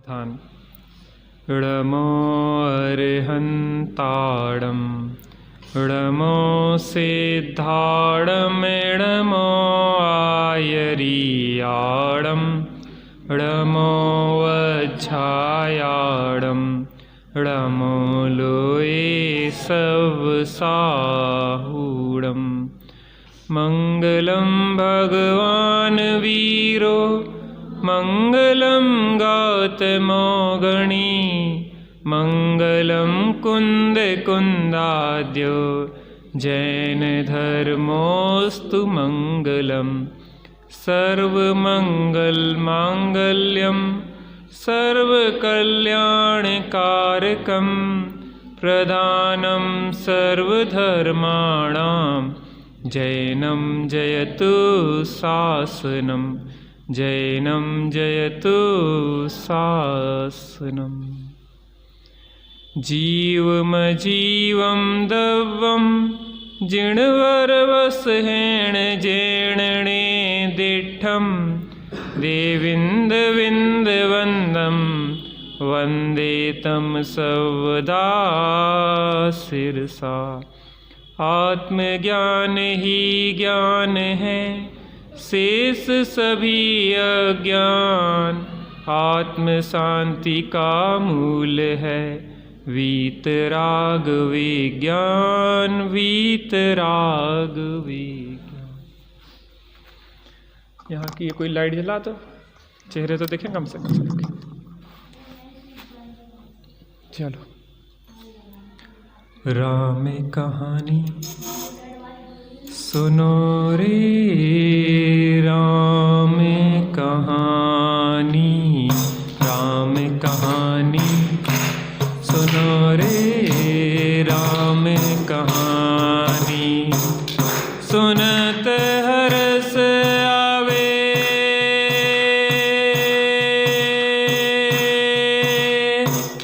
स्थान। णमो अर्हन्ताणं णमो सिद्धाणं णमो आयर्याणं णमो वज्झायाणं णमो लोये सवसाहूणं। मङ्गलं भगवान् वीरो मङ्गलं गौतमो गणी मङ्गलं कुन्दकुन्दाद्यो जैनधर्मोऽस्तु मङ्गलम्। सर्वमङ्गलमाङ्गल्यं सर्वकल्याणकारकं प्रधानं सर्वधर्माणां जैनं जयतु शासनं जैनं जयतु शासनम्। जीवमजीवं दव्वं जिणवरवसहेण जेणणे दिठं देविन्दविन्दवन्दं वन्दे तं सर्वदा शिरसा। आत्मज्ञान ही ज्ञान है शेष सभी अज्ञान आत्म शांति का मूल है वीतराग विज्ञान वीतराग विज्ञान। यहाँ की कोई लाइट जला तो चेहरे तो देखें कम से कम। चलो राम कहानी सुनो रे राम कहानी राम कहानी सुनो रे राम कहानी। सुनत हरस आवे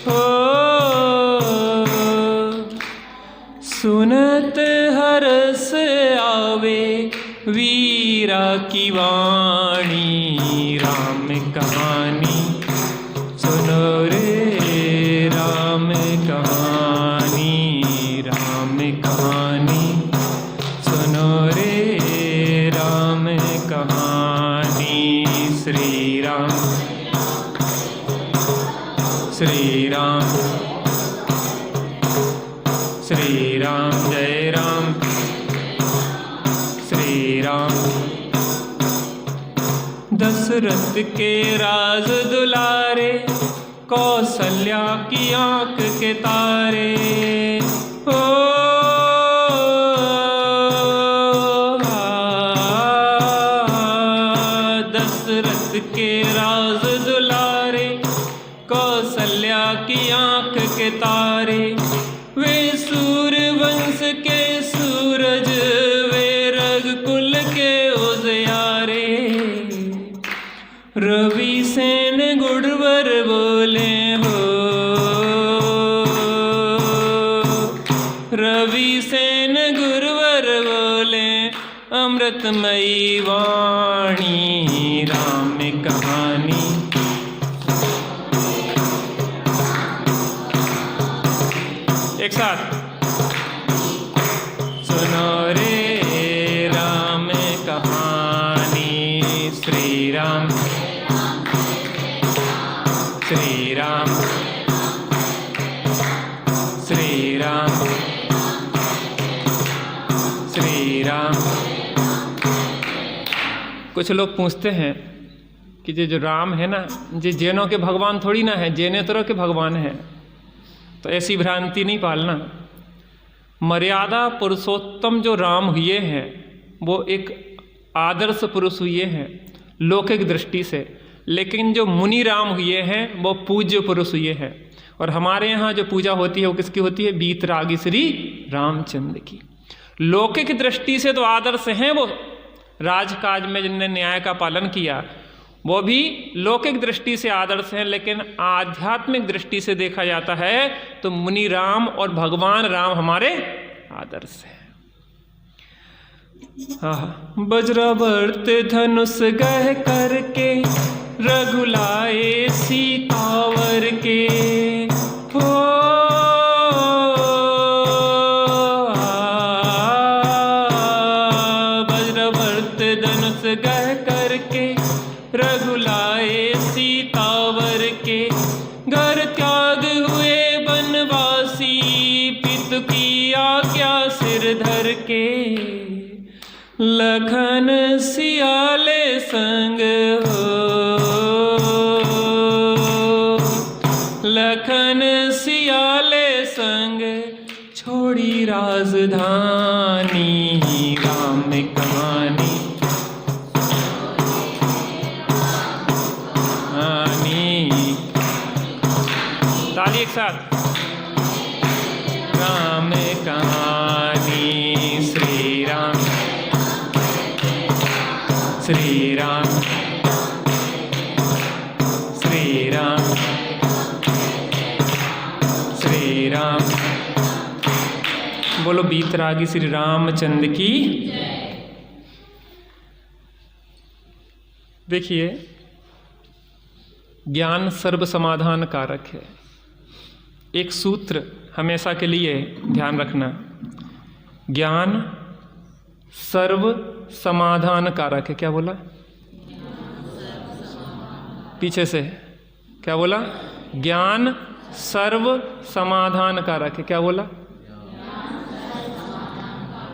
हो सुनत हरस आवे वीरा की वाणी। राम कहानी सुनो रे राम कहानी राम कहानी सुनो रे राम कहानी। श्री राम श्री राम श्री राम जय राम श्री राम। दशरथ के राज दुलारे कौशल्या की आंख के तारे हो दशरथ के राज दुलारे कौशल्या की आंख के तारे। वे सूर्यवंश के सूरज वे रघुकुल के उजियारे। रवि सेन गुड़वर बोले हो रवि सेन गुरुवर बोले अमृतमयी वाणी। राम कहानी एक साथ सुनो रे राम कहानी। श्री राम श्री राम श्री राम श्री राम। कुछ लोग पूछते हैं कि जो राम है ना ये जैनों के भगवान थोड़ी ना है, जैनेतरों के भगवान है। तो ऐसी भ्रांति नहीं पालना। मर्यादा पुरुषोत्तम जो राम हुए हैं वो एक आदर्श पुरुष हुए हैं लौकिक दृष्टि से, लेकिन जो मुनि राम हुए हैं वो पूज्य पुरुष हुए हैं। और हमारे यहाँ जो पूजा होती है वो किसकी होती है? वीतरागी श्री रामचंद्र की। लौकिक दृष्टि से तो आदर्श हैं वो, राजकाज में जिनने न्याय का पालन किया वो भी लौकिक दृष्टि से आदर्श हैं, लेकिन आध्यात्मिक दृष्टि से देखा जाता है तो मुनि राम और भगवान राम हमारे आदर्श हैं। वज्रवर्त धनुष गह करके रघुलाए सीतावत भर के, घर त्याग हुए बनवासी, पितु की आज्ञा सिर धर के, लखन सियाले संग हो, लखन सियाले संग छोड़ी राजधानी, राम कहानी ताली एक साथ, राम कहानी, श्री राम श्री राम श्री राम श्री राम। बोलो बीतरागी श्री रामचंद्र की। देखिए, ज्ञान सर्व समाधान कारक है। एक सूत्र हमेशा के लिए ध्यान रखना, ज्ञान सर्व समाधान कारक है। क्या बोला? पीछे से क्या बोला? ज्ञान सर्व समाधान कारक है। क्या बोला?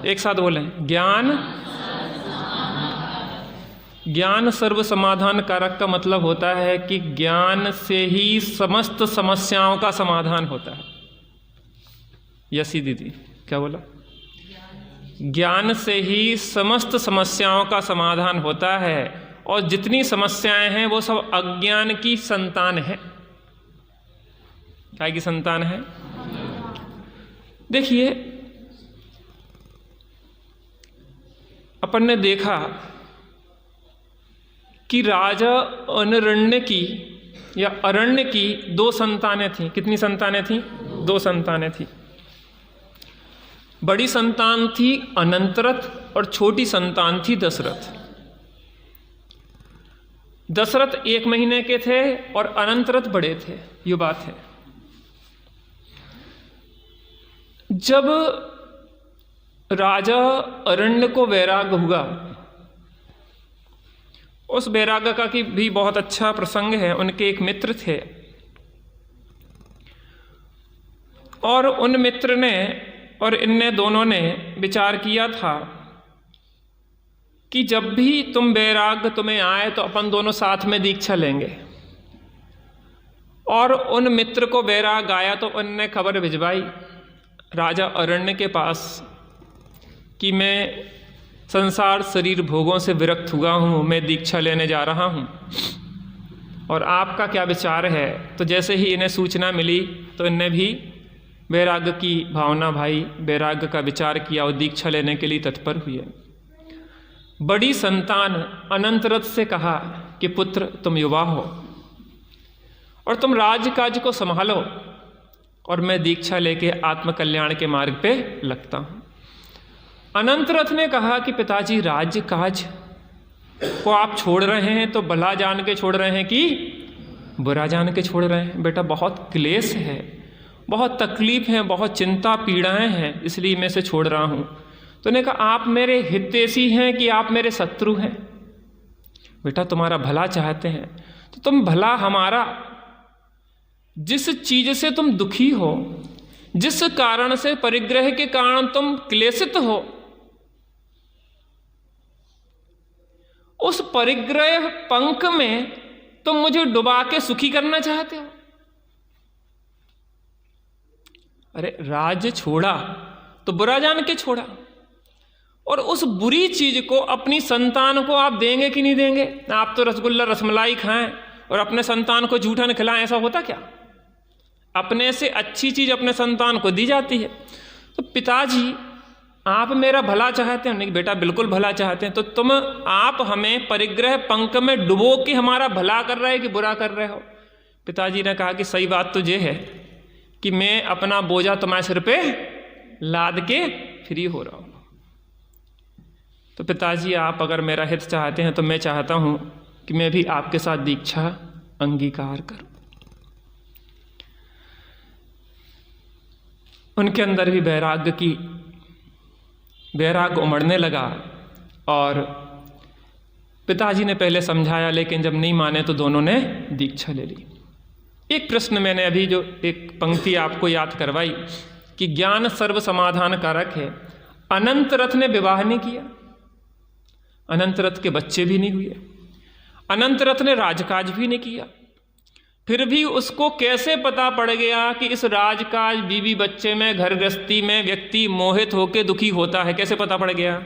एक साथ बोले, ज्ञान सर्व समाधान कारक का मतलब होता है कि ज्ञान से ही समस्त समस्याओं का समाधान होता है। यसी दीदी क्या बोला? ज्ञान से ही समस्त समस्याओं का समाधान होता है, और जितनी समस्याएं हैं वो सब अज्ञान की संतान है। क्या की संतान है? देखिए, अपन ने देखा कि राजा अरण्य की या अरण्य की दो संतानें थीं। कितनी संतानें थीं? दो संतानें थीं। बड़ी संतान थी अनंतरथ और छोटी संतान थी दशरथ। दशरथ 1 महीने के थे और अनंतरथ बड़े थे, ये बात है। जब राजा अरण्य को वैराग्य हुआ, उस वैराग्य का की भी बहुत अच्छा प्रसंग है। उनके एक मित्र थे और उन मित्र ने और इनने दोनों ने विचार किया था कि जब भी तुम वैराग्य तुम्हें आए तो अपन दोनों साथ में दीक्षा लेंगे। और उन मित्र को वैराग्य आया तो उनने खबर भिजवाई राजा अरण्य के पास कि मैं संसार शरीर भोगों से विरक्त हुआ हूँ, मैं दीक्षा लेने जा रहा हूँ और आपका क्या विचार है। तो जैसे ही इन्हें सूचना मिली तो इनने भी वैराग्य की भावना भाई, वैराग्य का विचार किया और दीक्षा लेने के लिए तत्पर हुए। बड़ी संतान अनंतरथ से कहा कि पुत्र तुम युवा हो और तुम राजकाज को संभालो और मैं दीक्षा लेके आत्मकल्याण के मार्ग पे लगता हूँ। अनंतरथ ने कहा कि पिताजी, राज्य काज को आप छोड़ रहे हैं तो भला जान के छोड़ रहे हैं कि बुरा जान के छोड़ रहे हैं? बेटा बहुत क्लेश है, बहुत तकलीफ है, बहुत चिंता पीड़ाएं हैं, इसलिए मैं इसे छोड़ रहा हूँ। तो ने कहा आप मेरे हितैषी हैं कि आप मेरे शत्रु हैं? बेटा तुम्हारा भला चाहते हैं तो तुम भला हमारा, जिस चीज से तुम दुखी हो, जिस कारण से परिग्रह के कारण तुम क्लेशित हो, उस परिग्रह पंख में तुम मुझे डुबा के सुखी करना चाहते हो। अरे राज्य छोड़ा तो बुरा जान के छोड़ा, और उस बुरी चीज को अपनी संतान को आप देंगे कि नहीं देंगे? आप तो रसगुल्ला रसमलाई खाएं और अपने संतान को जूठा न खिलाएं, ऐसा होता क्या? अपने से अच्छी चीज अपने संतान को दी जाती है। तो पिताजी आप मेरा भला चाहते हैं? नहीं बेटा बिल्कुल भला चाहते हैं। तो तुम आप हमें परिग्रह पंख में डुबो के हमारा भला कर रहे कि बुरा कर रहे हो? पिताजी ने कहा कि सही बात तो ये है कि मैं अपना बोझा तुम्हारे सिर पे लाद के फ्री हो रहा हूँ। तो पिताजी आप अगर मेरा हित चाहते हैं तो मैं चाहता हूँ कि मैं भी आपके साथ दीक्षा अंगीकार करूँ। उनके अंदर भी वैराग्य उमड़ने लगा और पिताजी ने पहले समझाया, लेकिन जब नहीं माने तो दोनों ने दीक्षा ले ली। एक प्रश्न मैंने अभी जो एक पंक्ति आपको याद करवाई कि ज्ञान सर्व समाधान कारक है। अनंत रथ ने विवाह नहीं किया, अनंत रथ के बच्चे भी नहीं हुए, अनंत रथ ने राजकाज भी नहीं किया, फिर भी उसको कैसे पता पड़ गया कि इस राजकाज, बीवी बच्चे में, घर गृहस्थी में व्यक्ति मोहित होकर दुखी होता है? कैसे पता पड़ गया?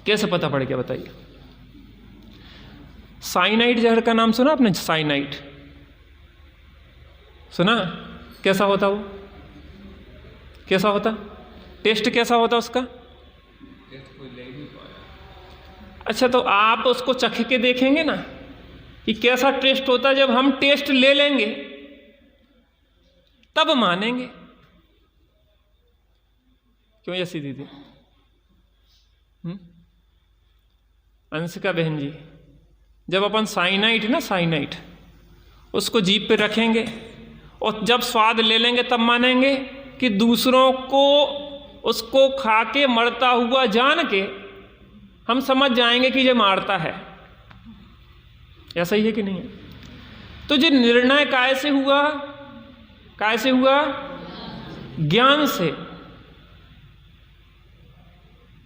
कैसे पता पड़ गया बताइए? साइनाइड जहर का नाम सुना आपने? साइनाइड सुना? कैसा होता वो? कैसा होता? टेस्ट कैसा होता उसका? अच्छा, तो आप उसको चख के देखेंगे ना कि कैसा टेस्ट होता है। जब हम टेस्ट ले लेंगे तब मानेंगे। क्यों यसी दीदी? अंशिका बहन जी, जब अपन साइनाइड ना, साइनाइड उसको जीभ पे रखेंगे और जब स्वाद ले लेंगे तब मानेंगे कि दूसरों को उसको खा के मरता हुआ जान के हम समझ जाएंगे कि ये मारता है। ऐसा ही है कि नहीं है? तो जो निर्णय काय से हुआ? काय से हुआ? ज्ञान से।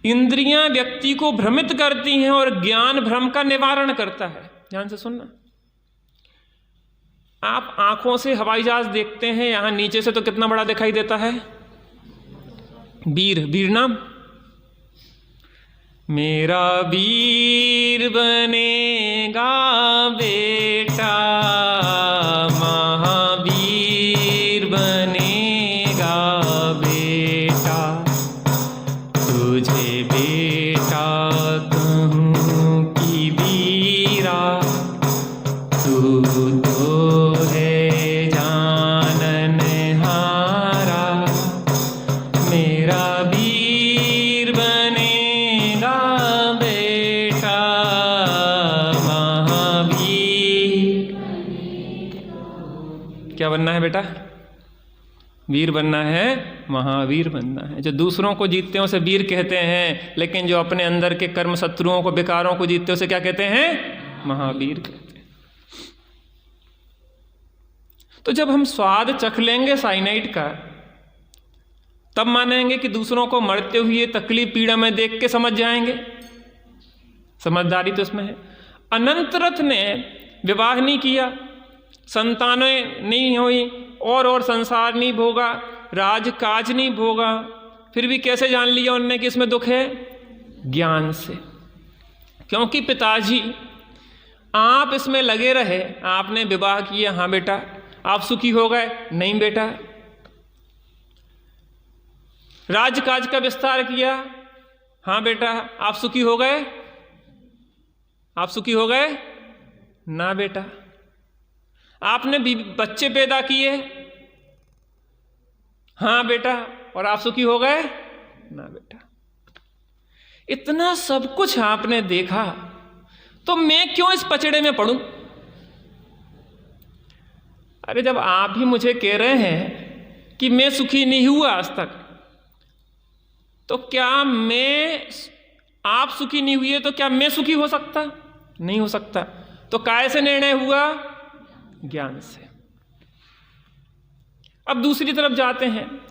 इंद्रियां व्यक्ति को भ्रमित करती हैं और ज्ञान भ्रम का निवारण करता है। ध्यान से सुनना। आप आंखों से हवाई जहाज देखते हैं, यहां नीचे से तो कितना बड़ा दिखाई देता है? वीर, वीर नाम, मेरा वीर बनेगा बेटा, महावीर बनेगा बेटा, तुझे बेटा कहूँ कि वीरा, तू तो है जाननहारा, मेरा वीर बनेगा बेटा, महावीर। क्या बनना है बेटा? वीर बनना है, महावीर बनना है। जो दूसरों को जीतते हैं उसे वीर कहते हैं, लेकिन जो अपने अंदर के कर्म शत्रुओं को, विकारों को जीतते हैं उसे क्या कहते हैं? महावीर कहते हैं। तो जब हम स्वाद चख लेंगे साइनाइड का, तब मानेंगे कि दूसरों को मरते हुए तकलीफ पीड़ा में देख के समझ जाएंगे। समझदारी तो इसमें है। अनंत रथ ने विवाह नहीं किया, संतानें नहीं हुई, और संसार नहीं भोगा, राजकाज नहीं भोगा, फिर भी कैसे जान लिया उनने कि इसमें दुख है? ज्ञान से। क्योंकि पिताजी आप इसमें लगे रहे, आपने विवाह किया, हाँ बेटा, आप सुखी हो गए? नहीं बेटा। राजकाज का विस्तार किया, हाँ बेटा, आप सुखी हो गए? आप सुखी हो गए? ना बेटा। आपने बच्चे पैदा किए, हाँ बेटा, और आप सुखी हो गए? ना बेटा। इतना सब कुछ आपने देखा, तो मैं क्यों इस पचड़े में पड़ूं? अरे जब आप ही मुझे कह रहे हैं कि मैं सुखी नहीं हुआ आज तक, तो क्या आप सुखी नहीं हुए तो क्या मैं सुखी हो सकता? नहीं हो सकता। तो काय से निर्णय हुआ? ज्ञान से। अब दूसरी तरफ जाते हैं।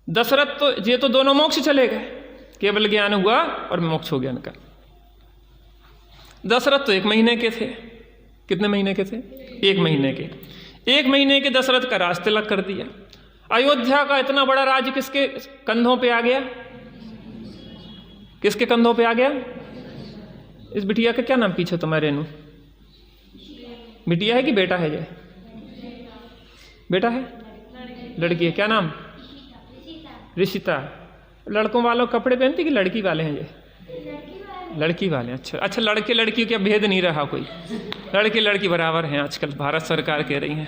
दशरथ तो ये तो दोनों मोक्ष चले गए, केवल ज्ञान हुआ और मोक्ष हो गया इनका। दशरथ तो 1 महीने के थे। कितने महीने के थे? 1 महीने के। 1 महीने के दशरथ का राज तिलक कर दिया। अयोध्या का इतना बड़ा राज्य किसके कंधों पे आ गया? किसके कंधों पे आ गया? इस बिटिया का क्या नाम पीछे तुम्हारे? रेनू बिटिया है कि बेटा है? ये बेटा है? लड़की है? क्या नाम? ऋषिता। लड़कों वालों कपड़े पहनती कि लड़की वाले हैं? ये लड़की वाले। अच्छा अच्छा, लड़के लड़की का भेद नहीं रहा कोई, लड़के लड़की बराबर हैं आजकल, भारत सरकार कह रही है।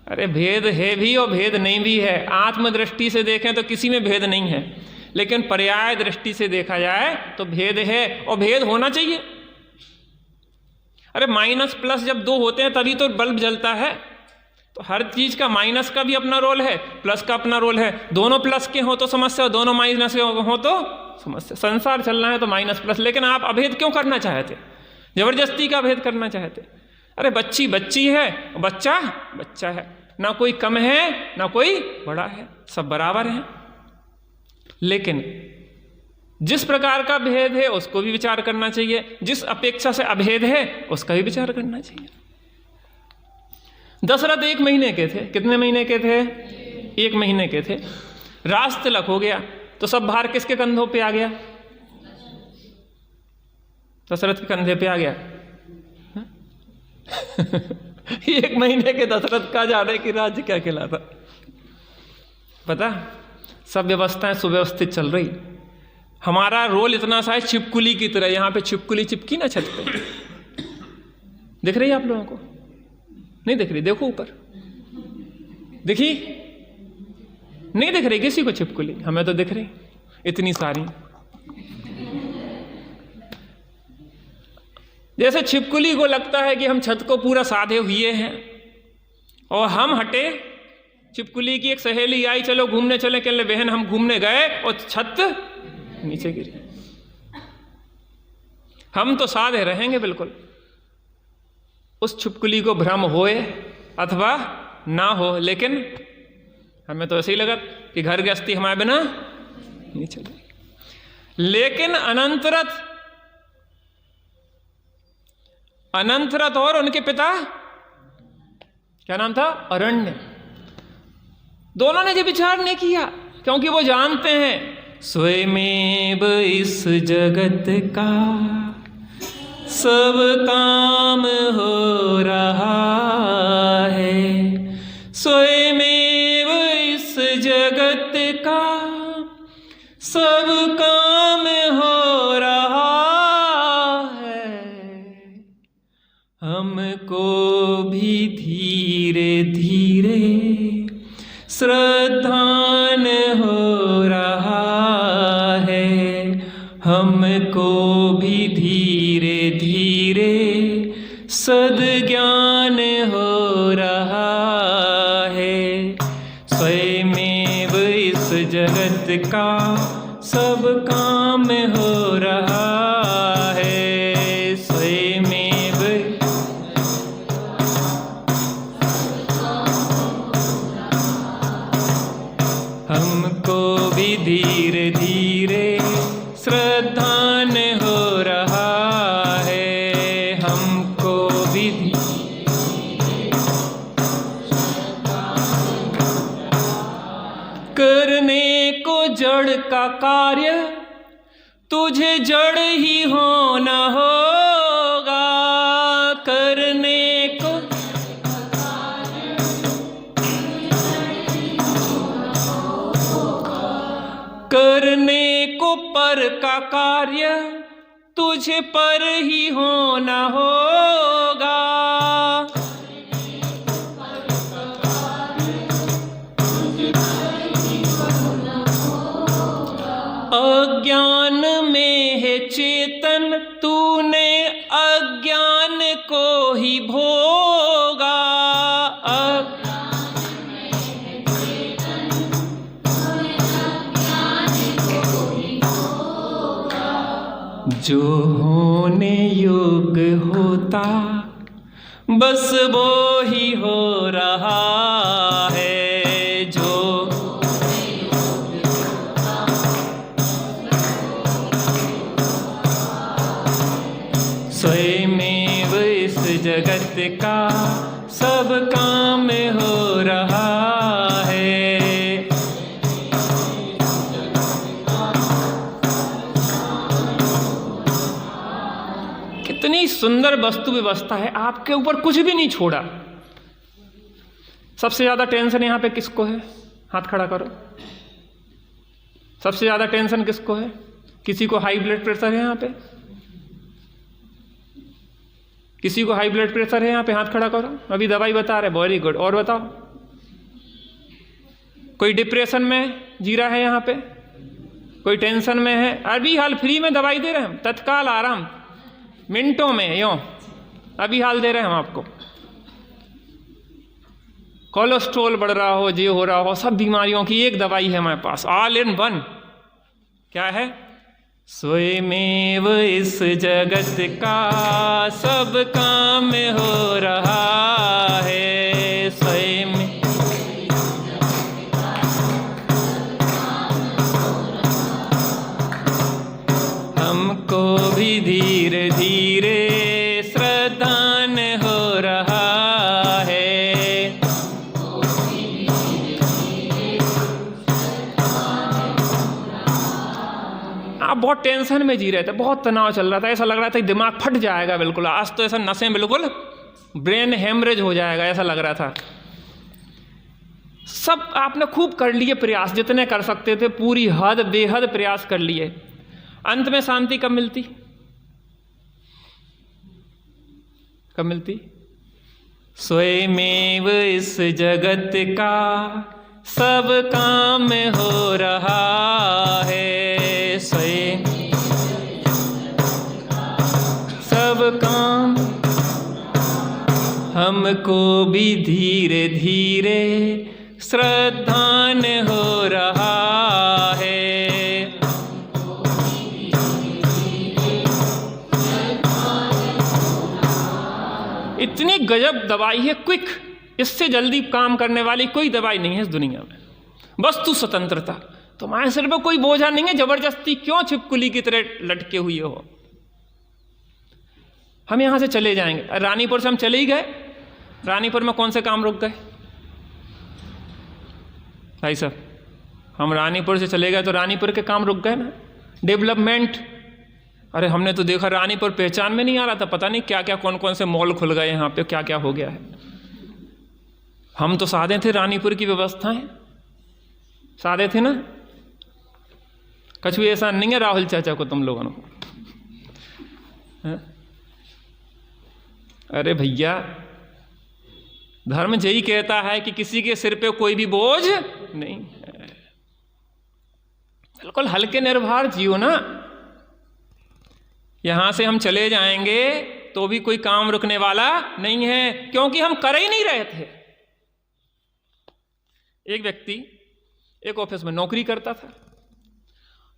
अरे भेद है भी और भेद नहीं भी है। आत्मदृष्टि से देखें तो किसी में भेद नहीं है, लेकिन पर्याय दृष्टि से देखा जाए तो भेद है, और भेद होना चाहिए। अरे माइनस प्लस जब 2 होते हैं तभी तो बल्ब जलता है। तो हर चीज का माइनस का भी अपना रोल है, प्लस का अपना रोल है। दोनों प्लस के हो तो समस्या, दोनों माइनस के हो तो समस्या। संसार चलना है तो माइनस प्लस। लेकिन आप अभेद क्यों करना चाहते? जबरदस्ती का भेद करना चाहते। अरे बच्ची बच्ची है, बच्चा बच्चा है, ना कोई कम है ना कोई बड़ा है, सब बराबर हैं। लेकिन जिस प्रकार का भेद है उसको भी विचार करना चाहिए, जिस अपेक्षा से अभेद है उसका भी विचार करना चाहिए। दशरथ 1 महीने के थे। कितने महीने के थे? 1 महीने के थे। राज तिलक हो गया तो सब भार किसके कंधों पे आ गया? दशरथ के कंधे पे आ गया। 1 महीने के दशरथ का जाने की राज्य क्या कहलाता। पता, सब व्यवस्थाएं सुव्यवस्थित चल रही। हमारा रोल इतना सा है छिपकुली की तरह, यहां पे छिपकुली चिपकी ना छत पे, दिख रही है आप लोगों को? नहीं दिख रही? देखो ऊपर, दिखी? नहीं दिख रही किसी को छिपकुली? हमें तो दिख रही इतनी सारी। जैसे छिपकुली को लगता है कि हम छत को पूरा साधे हुए हैं और हम हटे, छिपकुली की एक सहेली आई, चलो घूमने चले, कहने बहन हम घूमने गए और छत नीचे गिरी। हम तो साधे रहेंगे बिल्कुल। उस छिपकुली को भ्रम होए अथवा ना हो, लेकिन हमें तो ऐसे ही लगा कि घर गृहस्थी हमारे बिना नहीं चले। लेकिन अनंतरथ और उनके पिता, क्या नाम था? अरण्य, दोनों ने जो विचार नहीं किया, क्योंकि वो जानते हैं स्वयमेव इस जगत का सब काम हो रहा है, स्वयमेव इस जगत का सब काम हो रहा है। हमको भी धीरे धीरे श्रद्धान हो रहा है, हमको भी धीरे धीरे सद्ज्ञान हो रहा है। स्वयमेव इस जगत का सब काम हो रहा है, स्वयमेव हमको भी धीरे धीरे श्रद्धान हो रहा है, हमको भी करने को जड़ का कार्य तुझे जड़ ही होना होगा, करने को पर का कार्य तुझे पर ही होना होगा। अज्ञान में है चेतन, तूने अज्ञान को ही भोगा। जो होने योग्य होता बस वो ही हो रहा है, जो स्वयमेव इस जगत का सब काम हो रहा है। कितनी सुंदर वस्तु व्यवस्था है, आपके ऊपर कुछ भी नहीं छोड़ा। सबसे ज्यादा टेंशन यहां पे किसको है? हाथ खड़ा करो। सबसे ज्यादा टेंशन किसको है? किसी को हाई ब्लड प्रेशर है यहां पे? किसी को हाई ब्लड प्रेशर है यहां पे? हाथ खड़ा करो। अभी दवाई बता रहे, वेरी गुड। और बताओ, कोई डिप्रेशन में जी रहा है यहां पे? कोई टेंशन में है? अभी हाल फ्री में दवाई दे रहे हैं, तत्काल आराम, मिनटों में, यूं अभी हाल दे रहे हैं हम आपको। कोलेस्ट्रॉल बढ़ रहा हो, ये हो रहा हो, सब बीमारियों की एक दवाई है हमारे पास, ऑल इन वन। क्या है? स्वयमेव इस जगत का सब काम हो रहा रहा है। आप बहुत टेंशन में जी रहे थे, बहुत तनाव चल रहा था, ऐसा लग रहा था कि दिमाग फट जाएगा बिल्कुल, आज तो ऐसा नसें बिल्कुल ब्रेन हेमरेज हो जाएगा, ऐसा लग रहा था। सब आपने खूब कर लिए प्रयास, जितने कर सकते थे, पूरी हद बेहद प्रयास कर लिए। अंत में शांति कब मिलती? कब मिलती? स्वयमेव इस जगत का सब काम हो रहा है, स्वयं सब काम हमको भी धीरे धीरे श्रद्धान हो रहा है। इतनी गजब दवाई है, क्विक, इससे जल्दी काम करने वाली कोई दवाई नहीं है इस दुनिया में। वस्तु स्वतंत्रता, तुम्हारे सिर पर कोई बोझा नहीं है, जबरदस्ती क्यों छिपकली की तरह लटके हुए हो। हम यहां से चले जाएंगे, रानीपुर से हम चले ही गए, रानीपुर में कौन से काम रुक गए भाई साहब? हम रानीपुर से चले गए तो रानीपुर के काम रुक गए ना, डेवलपमेंट। अरे हमने तो देखा रानीपुर पहचान में नहीं आ रहा था, पता नहीं क्या क्या कौन कौन से मॉल खुल गए यहाँ पे, क्या क्या हो गया है। हम तो सादे थे, रानीपुर की व्यवस्थाएं सादे थे ना, कुछ भी ऐसा नहीं है राहुल चाचा को तुम लोगों को। अरे भैया, धर्म यही कहता है कि किसी के सिर पे कोई भी बोझ नहीं है, बिल्कुल हल्के निर्भर जियो ना। यहां से हम चले जाएंगे तो भी कोई काम रुकने वाला नहीं है, क्योंकि हम कर ही नहीं रहे थे। एक व्यक्ति एक ऑफिस में नौकरी करता था,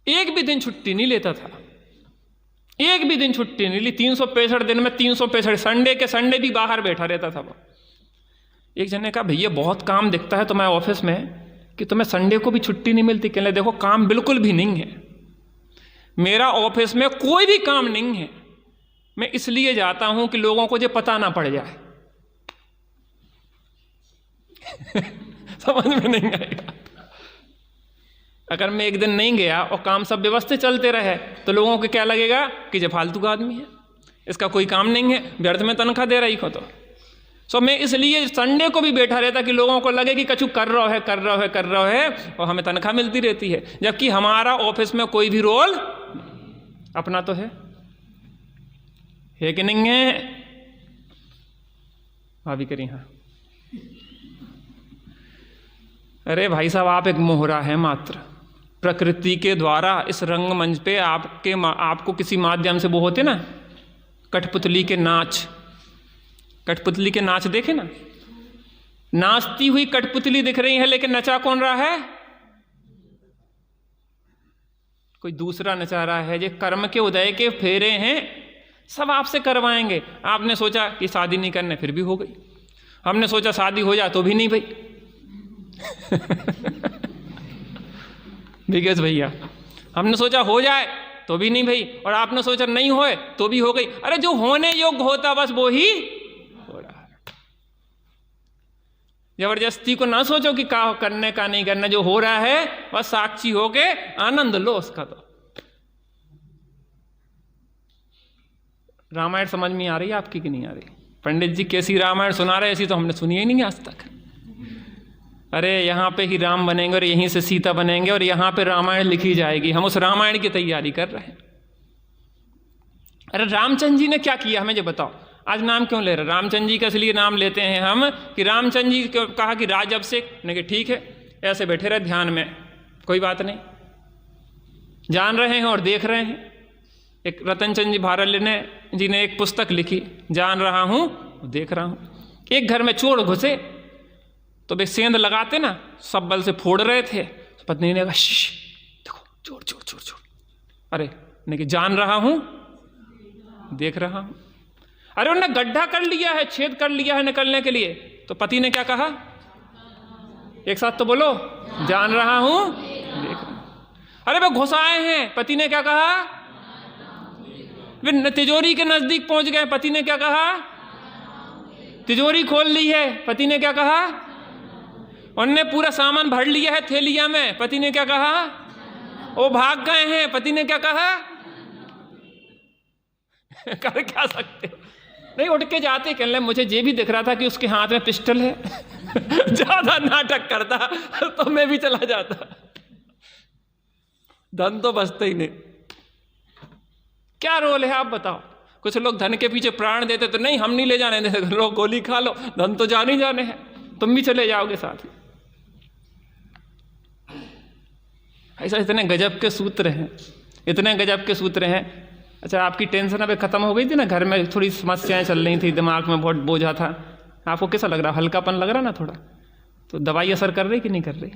एक भी दिन छुट्टी नहीं लेता था, एक भी दिन छुट्टी नहीं ली, 365 दिन में 365 संडे के संडे भी बाहर बैठा रहता था वो। एक जन ने कहा, भैया बहुत काम दिखता है तुम्हारे ऑफिस में कि तुम्हें संडे को भी छुट्टी नहीं मिलती। कहने देखो काम बिल्कुल भी नहीं है, मेरा ऑफिस में कोई भी काम नहीं है, मैं इसलिए जाता हूं कि लोगों को जो पता ना पड़ जाए। समझ में नहीं आएगा। अगर मैं एक दिन नहीं गया और काम सब व्यवस्थित चलते रहे तो लोगों को क्या लगेगा कि जो फालतू का आदमी है, इसका कोई काम नहीं है, व्यर्थ में तनख्वाह दे रही हो। तो सो मैं इसलिए संडे को भी बैठा रहता कि लोगों को लगे कि कछु कर रहा है और हमें तनख्वाह मिलती रहती है, जबकि हमारा ऑफिस में कोई भी रोल अपना तो है कि नहीं है? भाभी करी हाँ। अरे भाई साहब, आप एक मोहरा है मात्र, प्रकृति के द्वारा इस रंगमंच पे आपको किसी माध्यम से वो होते ना कठपुतली के नाच, कठपुतली के नाच देखे ना, नाचती हुई कठपुतली दिख रही है, लेकिन नचा कौन रहा है? कोई दूसरा नचा रहा है। ये कर्म के उदय के फेरे हैं, सब आपसे करवाएंगे। आपने सोचा कि शादी नहीं करने, फिर भी हो गई। हमने सोचा शादी हो जाए तो भी नहीं भाई। विकेश भैया, हमने सोचा हो जाए तो भी नहीं भाई, और आपने सोचा नहीं होए तो भी हो गई। अरे जो होने योग्य होता बस वो ही हो रहा है। जबरदस्ती को ना सोचो कि क्या करने का नहीं करना, जो हो रहा है बस साक्षी होके आनंद लो उसका। तो रामायण समझ में आ रही है आपकी कि नहीं आ रही? पंडित जी कैसी रामायण सुना रहे, ऐसी तो हमने सुनी ही नहीं आज तक। अरे यहाँ पे ही राम बनेंगे और यहीं से सीता बनेंगे और यहाँ पे रामायण लिखी जाएगी, हम उस रामायण की तैयारी कर रहे हैं। अरे रामचंद्र जी ने क्या किया हमें जो बताओ। आज नाम क्यों ले रहे? रामचंद्र जी का इसलिए नाम लेते हैं हम कि रामचंद्र जी को कहा कि राज अभिषेक, कि ठीक है ऐसे बैठे रहे ध्यान में, कोई बात नहीं, जान रहे हैं और देख रहे हैं। एक रतनचंद जी भारत जी ने एक पुस्तक लिखी, जान रहा हूँ देख रहा हूँ। एक घर में चोर घुसे तो वे सेंध लगाते ना, सब बल से फोड़ रहे थे। पत्नी ने कहा देखो चोर चोर चोर चोर। अरे नहीं, जान रहा हूं देख रहा हूं। अरे उन्होंने गड्ढा कर लिया है, छेद कर लिया है निकलने के लिए, तो पति ने क्या कहा? एक साथ तो बोलो, जान रहा हूं देख रहा हूं। अरे वे घुसाए हैं, पति ने क्या कहा? वे तिजोरी के नजदीक पहुंच गए, पति ने क्या कहा? तिजोरी खोल ली है, पति ने क्या कहा? उनने पूरा सामान भर लिया है थैलिया में, पति ने क्या कहा? वो भाग गए हैं, पति ने क्या कहा? कर क्या सकते? नहीं, उठ के जाते, कहने लगे मुझे ये भी दिख रहा था कि उसके हाथ में पिस्टल है। ज्यादा नाटक करता तो मैं भी चला जाता, धन तो बचता ही नहीं। क्या रोल है आप बताओ? कुछ लोग धन के पीछे प्राण देते, तो नहीं हम नहीं ले जाने देते, लोग गोली खा लो, धन तो जाने ही जाने हैं, तुम भी चले जाओगे साथ ही। ऐसा इतने गजब के सूत्र हैं, इतने गजब के सूत्र हैं। अच्छा, आपकी टेंशन अभी खत्म हो गई थी ना, घर में थोड़ी समस्याएं चल रही थी, दिमाग में बहुत बोझा था, आपको कैसा लग रहा? हल्कापन लग रहा ना थोड़ा? तो दवाई असर कर रही कि नहीं कर रही?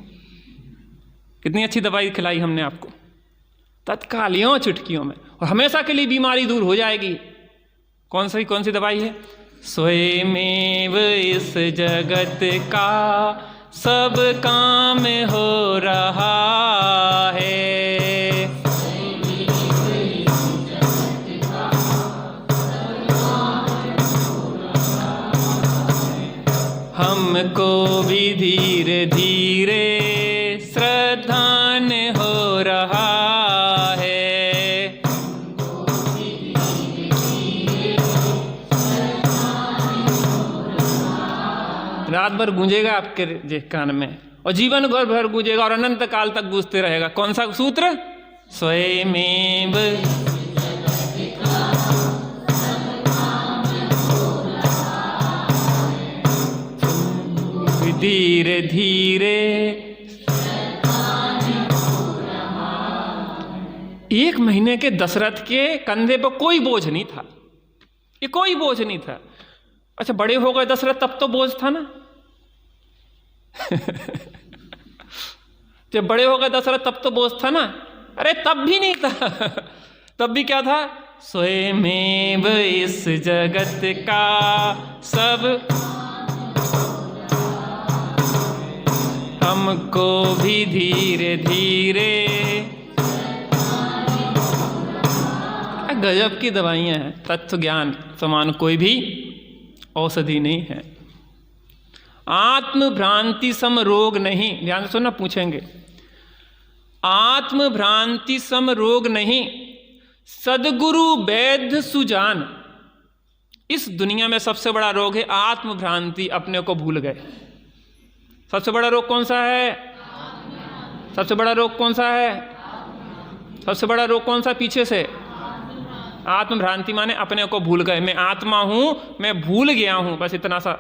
कितनी अच्छी दवाई खिलाई हमने आपको, तत्काल यूं चुटकियों में, और हमेशा के लिए बीमारी दूर हो जाएगी। कौन सी दवाई है? स्वयमेव इस जगत का सब काम हो रहा है, हमको भी धीरे धीरे श्रद्धान हो रहा है। रात भर गूंजेगा आपके कान में, और जीवन भर गूंजेगा, और अनंत काल तक गूंजते रहेगा। कौन सा सूत्र? स्वयमेव धीरे धीरे। एक महीने के दशरथ के कंधे पर कोई बोझ नहीं था, ये कोई बोझ नहीं था। अच्छा, बड़े हो गए दशरथ, तब तो बोझ था ना। जब बड़े हो गए दशरथ तब तो बोझ था ना। अरे तब भी नहीं था। तब भी क्या था? स्वयमेव इस जगत का सब, हमको भी धीरे धीरे। गजब की दवाइयां हैं, तत्व ज्ञान समान कोई भी औषधि नहीं है। आत्म भ्रांति सम रोग नहीं, ध्यान से सुनना, पूछेंगे। आत्म भ्रांति सम रोग नहीं, सदगुरु वैद्य सुजान। इस दुनिया में सबसे बड़ा रोग है आत्म भ्रांति, अपने को भूल गए। सबसे बड़ा रोग कौन सा है? सबसे बड़ा रोग कौन सा है? सबसे बड़ा रोग कौन सा? पीछे से आत्म भ्रांति, माने अपने को भूल गए। मैं आत्मा हूं, मैं भूल गया हूं, बस इतना सा।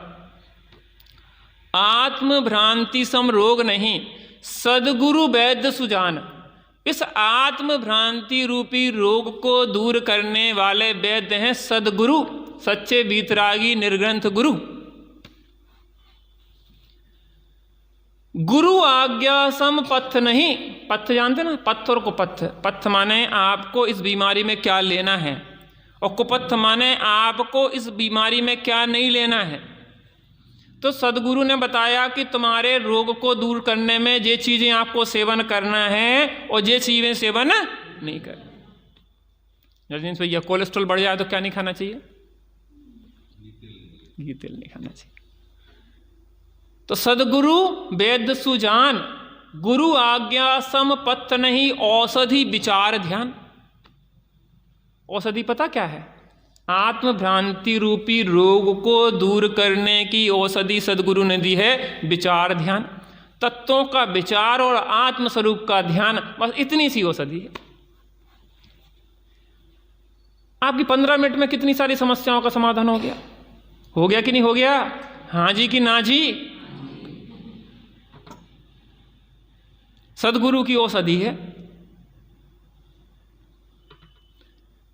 आत्म भ्रांति सम रोग नहीं, सदगुरु वैद्य सुजान। इस आत्म भ्रांति रूपी रोग को दूर करने वाले वैद्य हैं सदगुरु, सच्चे वीतरागी निर्ग्रंथ गुरु। गुरु आज्ञा सम पथ नहीं। पथ जानते ना, पथ और कुपथ। पथ माने आपको इस बीमारी में क्या लेना है, और कुपथ माने आपको इस बीमारी में क्या नहीं लेना है। तो सदगुरु ने बताया कि तुम्हारे रोग को दूर करने में ये चीजें आपको सेवन करना है, और ये चीजें सेवन नहीं करना। रजनीश भैया, कोलेस्ट्रॉल बढ़ जाए तो क्या नहीं खाना चाहिए? घी तेल नहीं खाना चाहिए। तो सदगुरु वेद सुजान, गुरु आज्ञा सम पथ नहीं, औषधि विचार ध्यान। औषधि पता क्या है? आत्म भ्रांति रूपी रोग को दूर करने की औषधि सदगुरु ने दी है विचार ध्यान। तत्वों का विचार और आत्म स्वरूप का ध्यान, बस इतनी सी औषधि है। आपकी 15 मिनट में कितनी सारी समस्याओं का समाधान हो गया? हो गया कि नहीं हो गया? हाँ जी कि ना जी? सदगुरु की औषधि है।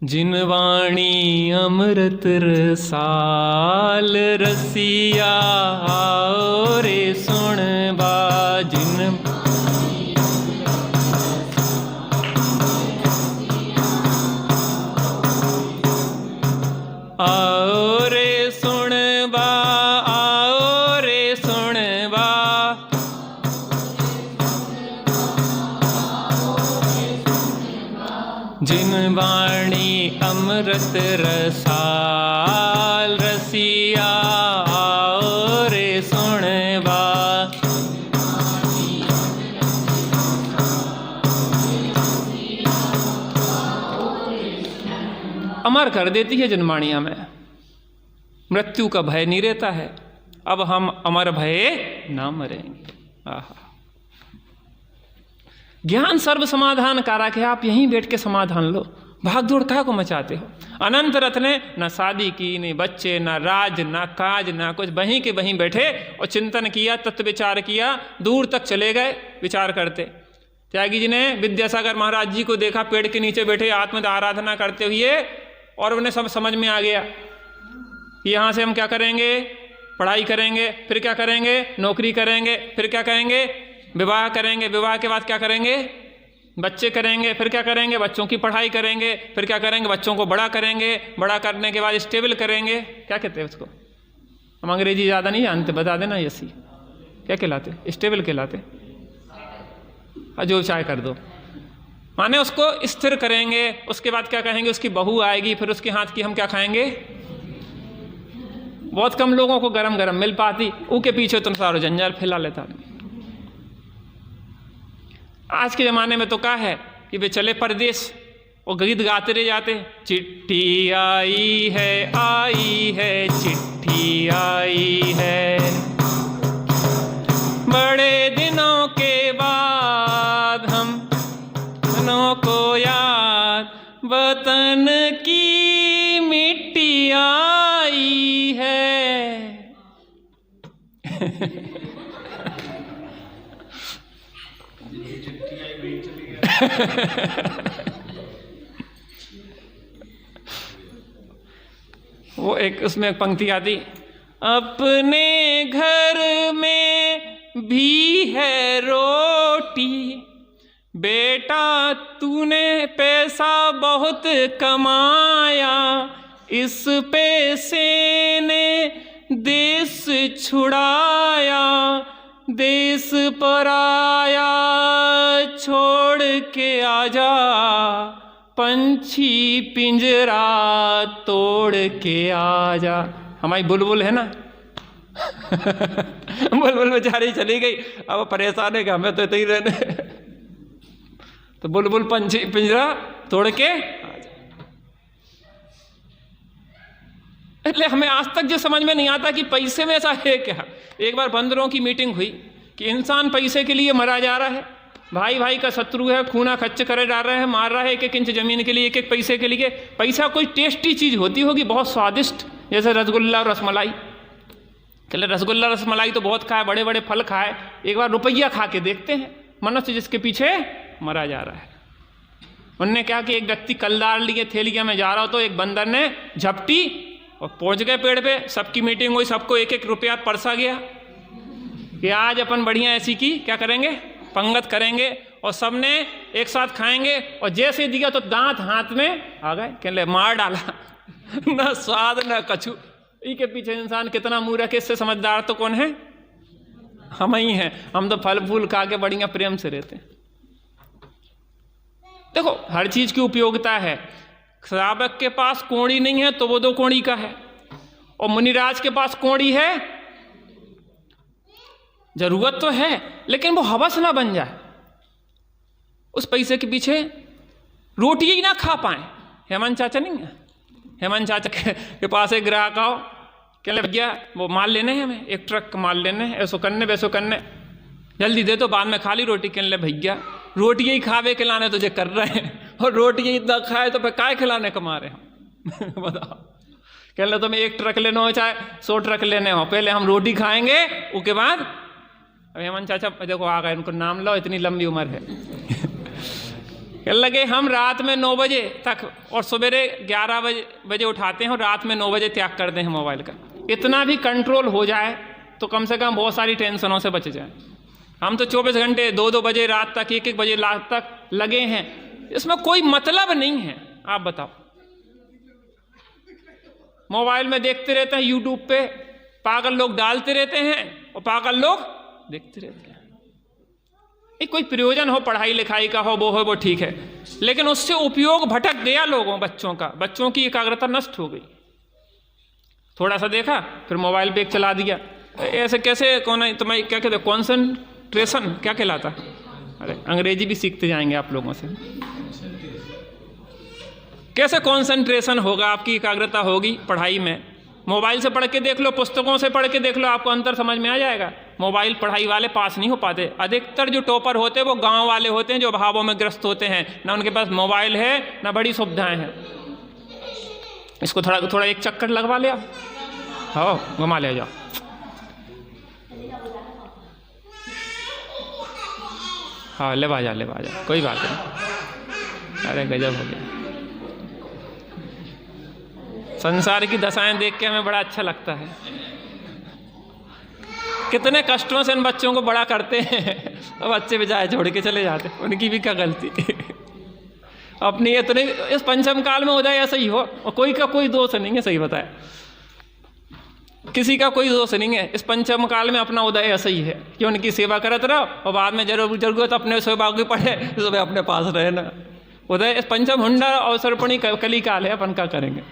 जिन वाणी अमृत रसाल रसिया, आओ रे सुन बा। जिन आओ रे सुन बा, आओ रे सुन बा। जिन वाणी अमृत रसाल रसिया, अमर कर देती है जन्माणिया में। मृत्यु का भय नहीं रहता है, अब हम अमर भय ना मरेंगे। आहा, ज्ञान सर्व समाधान कारक है। आप यहीं बैठ के समाधान लो, भाग दौड़ काहे को मचाते हो? अनंत रथ ने न शादी की, न बच्चे, न राज, न काज, न कुछ, वहीं के वहीं बैठे और चिंतन किया, तत्व विचार किया, दूर तक चले गए विचार करते। त्यागी जी ने विद्यासागर महाराज जी को देखा पेड़ के नीचे बैठे आत्म आराधना करते हुए, और उन्हें सब समझ में आ गया कि यहाँ से हम क्या करेंगे, पढ़ाई करेंगे, फिर क्या करेंगे, नौकरी करेंगे, फिर क्या करेंगे, विवाह करेंगे, विवाह के बाद क्या करेंगे, बच्चे करेंगे, फिर क्या करेंगे, बच्चों की पढ़ाई करेंगे, फिर क्या करेंगे, बच्चों को बड़ा करेंगे, बड़ा करने के बाद स्टेबल करेंगे। क्या कहते हैं उसको? हम अंग्रेजी ज़्यादा नहीं जानते, बता देना। यसी क्या कहलाते? स्टेबल कहलाते। जो चाहे कर दो, माने उसको स्थिर करेंगे। उसके बाद क्या कहेंगे, उसकी बहू आएगी, फिर उसके हाथ की हम क्या खाएंगे। बहुत कम लोगों को गरम गरम मिल पाती, ऊके पीछे तुम सारो जंजाल फैला लेता। आज के ज़माने में तो क्या है कि वे चले परदेश और गीत गाते रह जाते। चिट्ठी आई है, चिट्ठी आई है, बड़े दिनों के बाद हम दिनों को याद, वतन की मिट्टी आई है। वो एक उसमें एक पंक्ति आती, अपने घर में भी है रोटी, बेटा तूने पैसा बहुत कमाया, इस पैसे ने देश छुड़ाया, देश पराया छोड़ के आजा, पंछी पिंजरा तोड़ के आजा। हमारी बुलबुल है ना बुलबुल बेचारी चली गई, अब परेशान है कि हमें तो ही रहने तो बुलबुल पंछी पिंजरा तोड़ के आजा। इसलिए हमें आज तक जो समझ में नहीं आता कि पैसे में ऐसा है क्या। एक बार बंदरों की मीटिंग हुई कि इंसान पैसे के लिए मरा जा रहा है, भाई भाई का शत्रु है, खूना खच्च करे जा रहा है, मार रहा है एक एक इंच जमीन के लिए, एक एक पैसे के लिए। पैसा कोई टेस्टी चीज़ होती होगी, बहुत स्वादिष्ट, जैसे रसगुल्ला और रसमलाई। चले रसगुल्ला रसमलाई तो बहुत खाए, बड़े बड़े फल खाए, एक बार रुपया खा के देखते हैं मनुष्य जिसके पीछे मरा जा रहा है। उनने क्या कि एक व्यक्ति कलदार लिए थैलिया में जा रहा हो तो एक बंदर ने झपटी और पहुंच गए पेड़ पे। सबकी मीटिंग हुई, सबको एक एक रुपया परसा गया कि आज अपन बढ़िया ऐसी की क्या करेंगे, पंगत करेंगे, और सबने एक साथ खाएंगे। और जैसे दिया तो दांत हाथ में आ गए, कहले मार डाला न स्वाद न कछु। के पीछे इंसान कितना मूर्ख है, इससे समझदार तो कौन है, हम ही हैं। हम तो फल फूल खा के बढ़िया प्रेम से रहते हैं। देखो हर चीज की उपयोगिता है। श्रावक के पास कोड़ी नहीं है तो वो 2 कोड़ी का है, और मुनिराज के पास कोड़ी है, जरूरत तो है, लेकिन वो हवस ना बन जाए उस पैसे के पीछे, रोटी ही ना खा पाए। हेमंत चाचा नहीं है, हेमंत चाचा के पास एक ग्राहक आओ, कहले भैया वो माल लेने हैं, हमें एक ट्रक माल लेने हैं, ऐसो करने वैसो करने, जल्दी दे तो बाद में खा ली रोटी। कहने भैया रोटी ही खावे खिलाने तुझे कर रहे हैं, और रोटी ही इतना खाए तो फिर काय खिलाने कमा रहे हम बताओ। कहने तुम्हें एक ट्रक लेना हो चाहे 100 ट्रक लेने हो, पहले हम रोटी खाएंगे उसके बाद। अब हेमंत चाचा देखो आ गए, उनको नाम लो, इतनी लंबी उम्र है कहने लगे हम रात में 9 बजे तक और सवेरे 11 बजे उठाते हैं और रात में 9 बजे त्याग करते हैं मोबाइल का। इतना भी कंट्रोल हो जाए तो कम से कम बहुत सारी टेंशनों से बच जाए। हम तो 24 घंटे 2-2 बजे रात तक, 1-1 बजे रात तक लगे हैं, इसमें कोई मतलब नहीं है। आप बताओ, मोबाइल में देखते रहते हैं, यूट्यूब पे पागल लोग डालते रहते हैं और पागल लोग देखते रहते हैं। एक कोई प्रयोजन हो पढ़ाई लिखाई का हो वो ठीक है, लेकिन उससे उपयोग भटक गया लोगों, बच्चों की एकाग्रता नष्ट हो गई। थोड़ा सा देखा फिर मोबाइल पे एक चला दिया, ऐसे कैसे कौन तुम्हें क्या कहते, कॉन्सेंट्रेशन क्या कहलाता। अरे अंग्रेजी भी सीखते जाएंगे आप लोगों से। कैसे कंसंट्रेशन होगा, आपकी एकाग्रता होगी पढ़ाई में? मोबाइल से पढ़ के देख लो, पुस्तकों से पढ़ के देख लो, आपको अंतर समझ में आ जाएगा। मोबाइल पढ़ाई वाले पास नहीं हो पाते। अधिकतर जो टॉपर होते हैं वो गांव वाले होते हैं, जो अभावों में ग्रस्त होते हैं, ना उनके पास मोबाइल है ना बड़ी सुविधाएं हैं। इसको थोड़ा एक चक्कर लगवा लिया, हाँ घुमा ले जाओ। हाँ ले जा, कोई बात नहीं। अरे गजब हो गया। संसार की दशाएं देख के हमें बड़ा अच्छा लगता है। कितने कष्टों से इन बच्चों को बड़ा करते हैं, अब बच्चे बेचारे छोड़ के चले जाते, उनकी भी क्या गलती। अपनी इतने इस पंचम काल में उदय ऐसा ही हो, और कोई का कोई दोष नहीं है, सही बताया, किसी का कोई दोष नहीं है। इस पंचम काल में अपना उदय ऐसा ही है कि उनकी सेवा करते रहो, और बाद में जरूरत अपने सेवा की पड़े तो अपने पास रहे ना। उदय इस पंचम हुंडा अवसर्पणी कली काल है, अपन क्या करेंगे।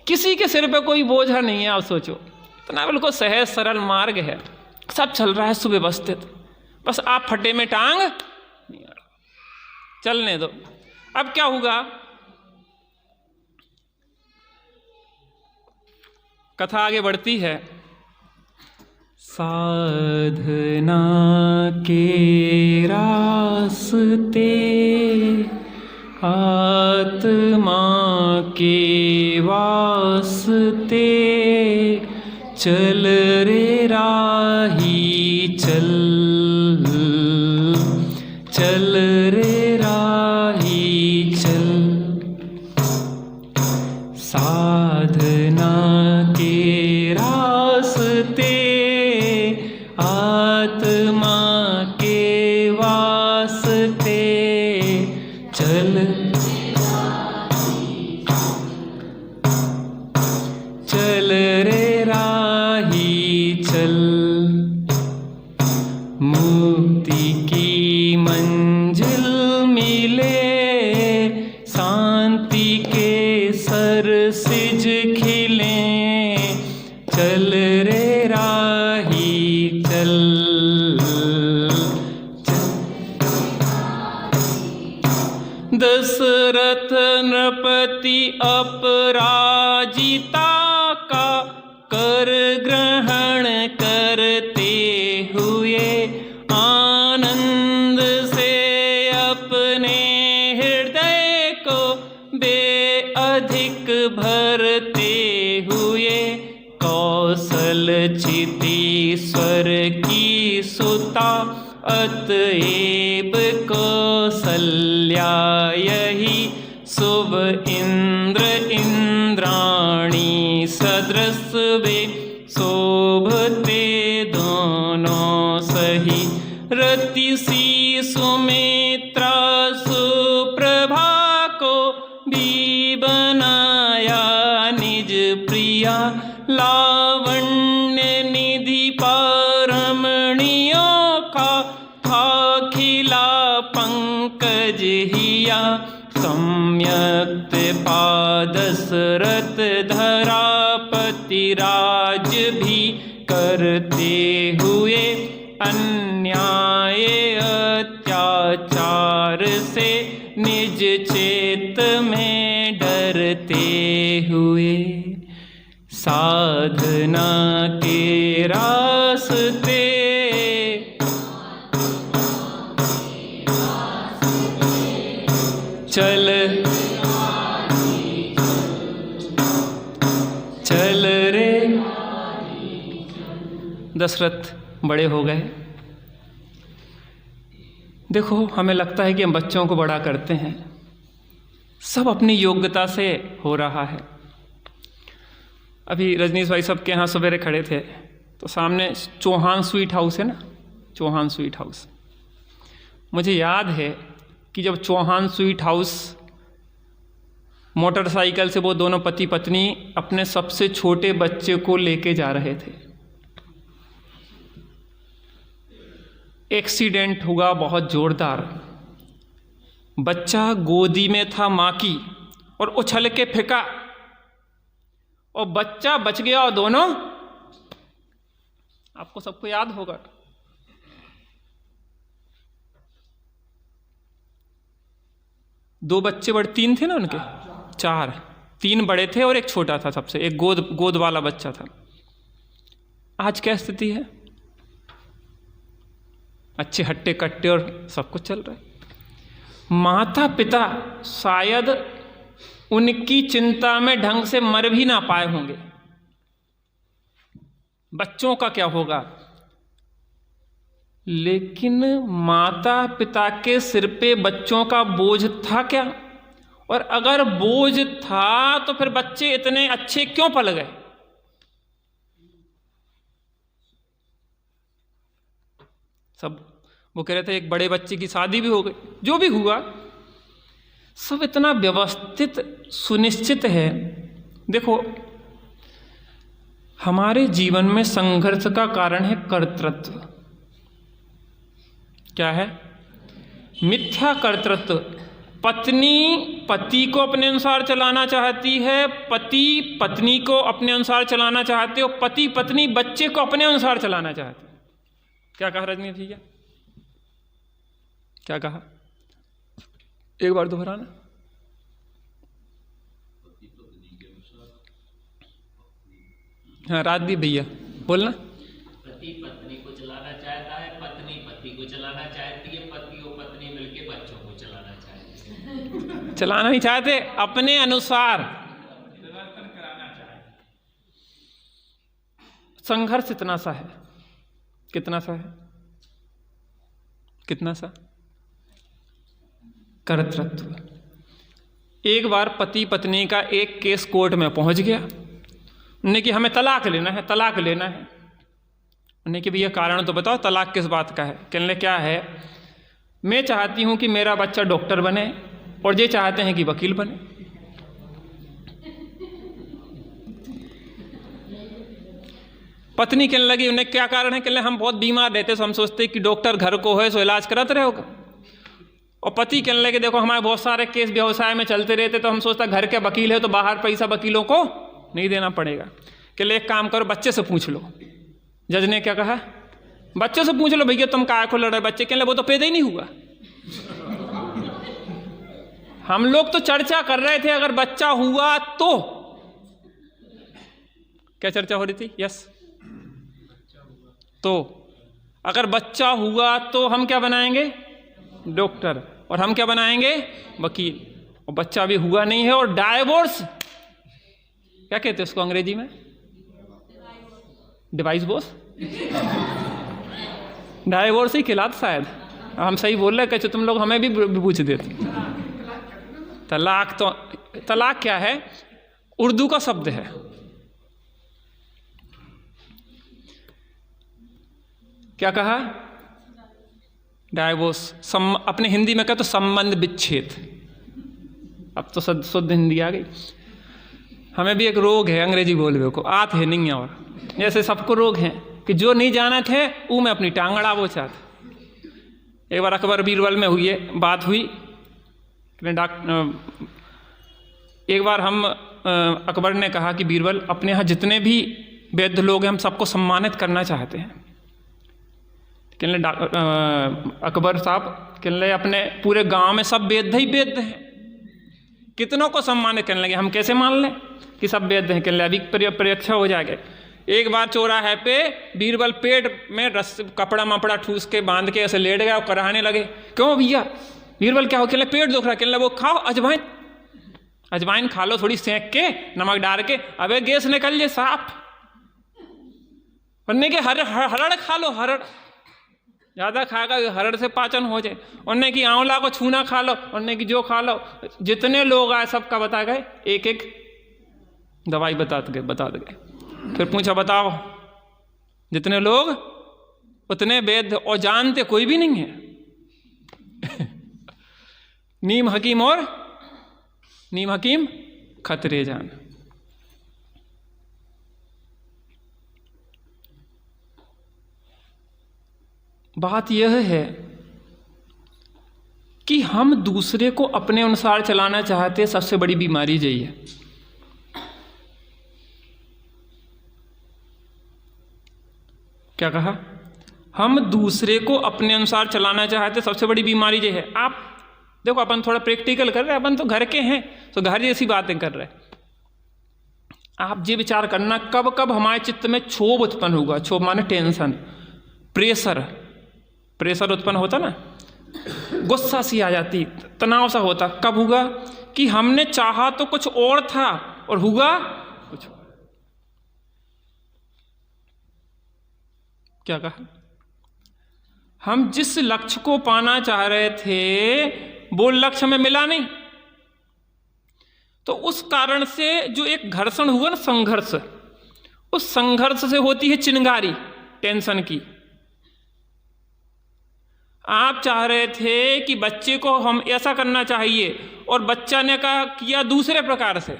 किसी के सिर पे कोई बोझा नहीं है। आप सोचो, इतना बिल्कुल सहज सरल मार्ग है, सब चल रहा है सुव्यवस्थित, बस आप फटे में टांग नहीं अड़ो, चलने दो। अब क्या होगा, कथा आगे बढ़ती है। साधना के रास्ते आत्मा के वास्ते चल रे राही चल, चल रे राही चल। साधना के रास्ते आत्मा के वास्ते चल, चल रे राही चल। मुक्ति की मंजिल मिले, शांति के सरसिज खिले, चल रे राही चल, दशरथ नृपति अपराजिता का कर ग्रहण करते हुए आनंद से अपने हृदय को बेअधिक भरते हुए कौशल चितीश्वर की सुता अतएव कौसल्या यही शुभ इंद्र इंद्राणी सदृश वे शोभते दोनों सही रति सी सुमित्रा सुप्रभा को भी बनाया निज प्रिया लावण्य निधि पारमणियों का था खिला पंकज हिया सम्यक पादशरथ धरापति राज भी करते हुए अन्याय अत्याचार से निज चेत में डरते हुए साधना के रास्ते चल, चल रे। दशरथ बड़े हो गए। देखो, हमें लगता है कि हम बच्चों को बड़ा करते हैं, सब अपनी योग्यता से हो रहा है। अभी रजनीश भाई सबके यहाँ सवेरे खड़े थे तो सामने चौहान स्वीट हाउस है ना, चौहान स्वीट हाउस। मुझे याद है कि जब चौहान स्वीट हाउस मोटरसाइकिल से वो दोनों पति पत्नी अपने सबसे छोटे बच्चे को लेके जा रहे थे, एक्सीडेंट हुआ बहुत जोरदार। बच्चा गोदी में था माँ की और उछल के फेंका और बच्चा बच गया और दोनों, आपको सबको याद होगा, 2 बच्चे बड़े, 3 थे ना उनके, 4, 3 बड़े थे और एक छोटा था सबसे, एक गोद वाला बच्चा था। आज क्या स्थिति है? अच्छे हट्टे कट्टे और सब कुछ चल रहा है। माता पिता शायद उनकी चिंता में ढंग से मर भी ना पाए होंगे। बच्चों का क्या होगा? लेकिन माता पिता के सिर पे बच्चों का बोझ था क्या? और अगर बोझ था तो फिर बच्चे इतने अच्छे क्यों पल गए? सब वो कह रहे थे, एक बड़े बच्चे की शादी भी हो गई, जो भी हुआ सब इतना व्यवस्थित सुनिश्चित है। देखो, हमारे जीवन में संघर्ष का कारण है कर्तृत्व। क्या है? मिथ्या कर्तृत्व। पत्नी पति को अपने अनुसार चलाना चाहती है, पति पत्नी को अपने अनुसार चलाना चाहते हो, पति पत्नी बच्चे को अपने अनुसार चलाना चाहते। क्या कहा रजनी भैया? क्या कहा? एक बार दोहराना। हाँ, राजदीप भैया बोलना। पति पत्नी को चलाना चाहता है, पत्नी पति को चलाना चाहती है, पति और पत्नी मिलके बच्चों को चलाना चाहते हैं। चलाना नहीं चाहते, अपने अनुसार संघर्ष इतना सा है। कितना सा है? कितना सा? कर्तृत्व। एक बार पति पत्नी का एक केस कोर्ट में पहुंच गया। उन्होंने कि हमें तलाक लेना है, तलाक लेना है। उन्होंने कि भैया कारण तो बताओ, तलाक किस बात का है? कहने क्या है, मैं चाहती हूं कि मेरा बच्चा डॉक्टर बने और ये चाहते हैं कि वकील बने। पत्नी कहने लगी, उन्हें क्या कारण है? कहने हम बहुत बीमार रहते, तो हम सोचते कि डॉक्टर घर को है सो इलाज कराते रहोगे। और पति कहने लगे, देखो हमारे बहुत सारे केस व्यवसाय में चलते रहते, तो हम सोचता घर के वकील है तो बाहर पैसा वकीलों को नहीं देना पड़ेगा। कहले एक काम करो, बच्चे से पूछ लो। जज ने क्या कहा? बच्चे से पूछ लो भैया, तुम काहे को लड़ रहे? बच्चे कहने वो तो पैदा ही नहीं हुआ। हम लोग तो चर्चा कर रहे थे अगर बच्चा हुआ तो। क्या चर्चा हो रही थी? यस, तो अगर बच्चा हुआ तो हम क्या बनाएंगे? डॉक्टर। और हम क्या बनाएंगे? वकील। और बच्चा भी हुआ नहीं है और डाइवोर्स, क्या कहते हैं उसको अंग्रेजी में? डिवाइस बोस, डाइवोर्स ही खिलाता शायद। हम सही बोल रहे, कैसे तुम लोग हमें भी पूछ देते। तलाक तो, तलाक क्या है? उर्दू का शब्द है। क्या कहा? डाइवोर्स। अपने हिंदी में क्या तो संबंध विच्छेद। अब तो शुद्ध हिंदी आ गई। हमें भी एक रोग है अंग्रेजी बोलने को, आत है नहीं। और जैसे सबको रोग हैं कि जो नहीं जाना थे वो में अपनी टांग अड़ा वो चाहते। एक बार अकबर बीरबल में हुई है, बात हुई। एक बार हम अकबर ने कहा कि बीरबल, अपने यहाँ जितने भी वैद्य लोग हैं हम सबको सम्मानित करना चाहते हैं। कहने अकबर साहब कहने अपने पूरे गांव में सब वैद्य ही वैद्य हैं, कितनों को सम्मानित करने लगे, हम कैसे मान लें कि सब वैद्य हैं? कहने अभी परीक्षा हो जाएगा। एक बार चौराहे पे बीरबल पेट में रस कपड़ा मपड़ा ठूस के बांध के ऐसे लेट गया और कराने लगे। क्यों भैया? बीरबल क्या हो? कहने पेट दुख रहा। कहने वो खाओ अजवाइन, अजवाइन खा लो थोड़ी सेंक के, नमक डाल के, अबे गैस निकल जाए साफ। बनने के हरड़ खा लो, हरड़ ज़्यादा खाएगा हरड़ से पाचन हो जाए। उनने की आंवला को छूना खा लो, उनने की जो खा लो। जितने लोग आए सबका बता गए, एक एक दवाई बता गए। फिर पूछा बताओ, जितने लोग उतने वैद्य, और जानते कोई भी नहीं है। नीम हकीम और नीम हकीम खतरे जान। बात यह है कि हम दूसरे को अपने अनुसार चलाना चाहते हैं। सबसे बड़ी बीमारी यही है। क्या कहा? हम दूसरे को अपने अनुसार चलाना चाहते, सबसे बड़ी बीमारी ये है। आप देखो अपन थोड़ा प्रैक्टिकल कर रहे हैं, अपन तो घर के हैं तो घर जैसी बातें कर रहे हैं। आप ये विचार करना कब कब हमारे चित्त में क्षोभ उत्पन्न होगा। क्षोभ माने टेंशन, प्रेशर उत्पन्न होता ना, गुस्सा सी आ जाती, तनाव सा होता, कब होगा कि हमने चाहा तो कुछ और था और हुआ कुछ और। क्या कहा? हम जिस लक्ष्य को पाना चाह रहे थे वो लक्ष्य हमें मिला नहीं, तो उस कारण से जो एक घर्षण हुआ ना, संघर्ष, उस संघर्ष से होती है चिंगारी टेंशन की। आप चाह रहे थे कि बच्चे को हम ऐसा करना चाहिए और बच्चा ने कहा किया दूसरे प्रकार से।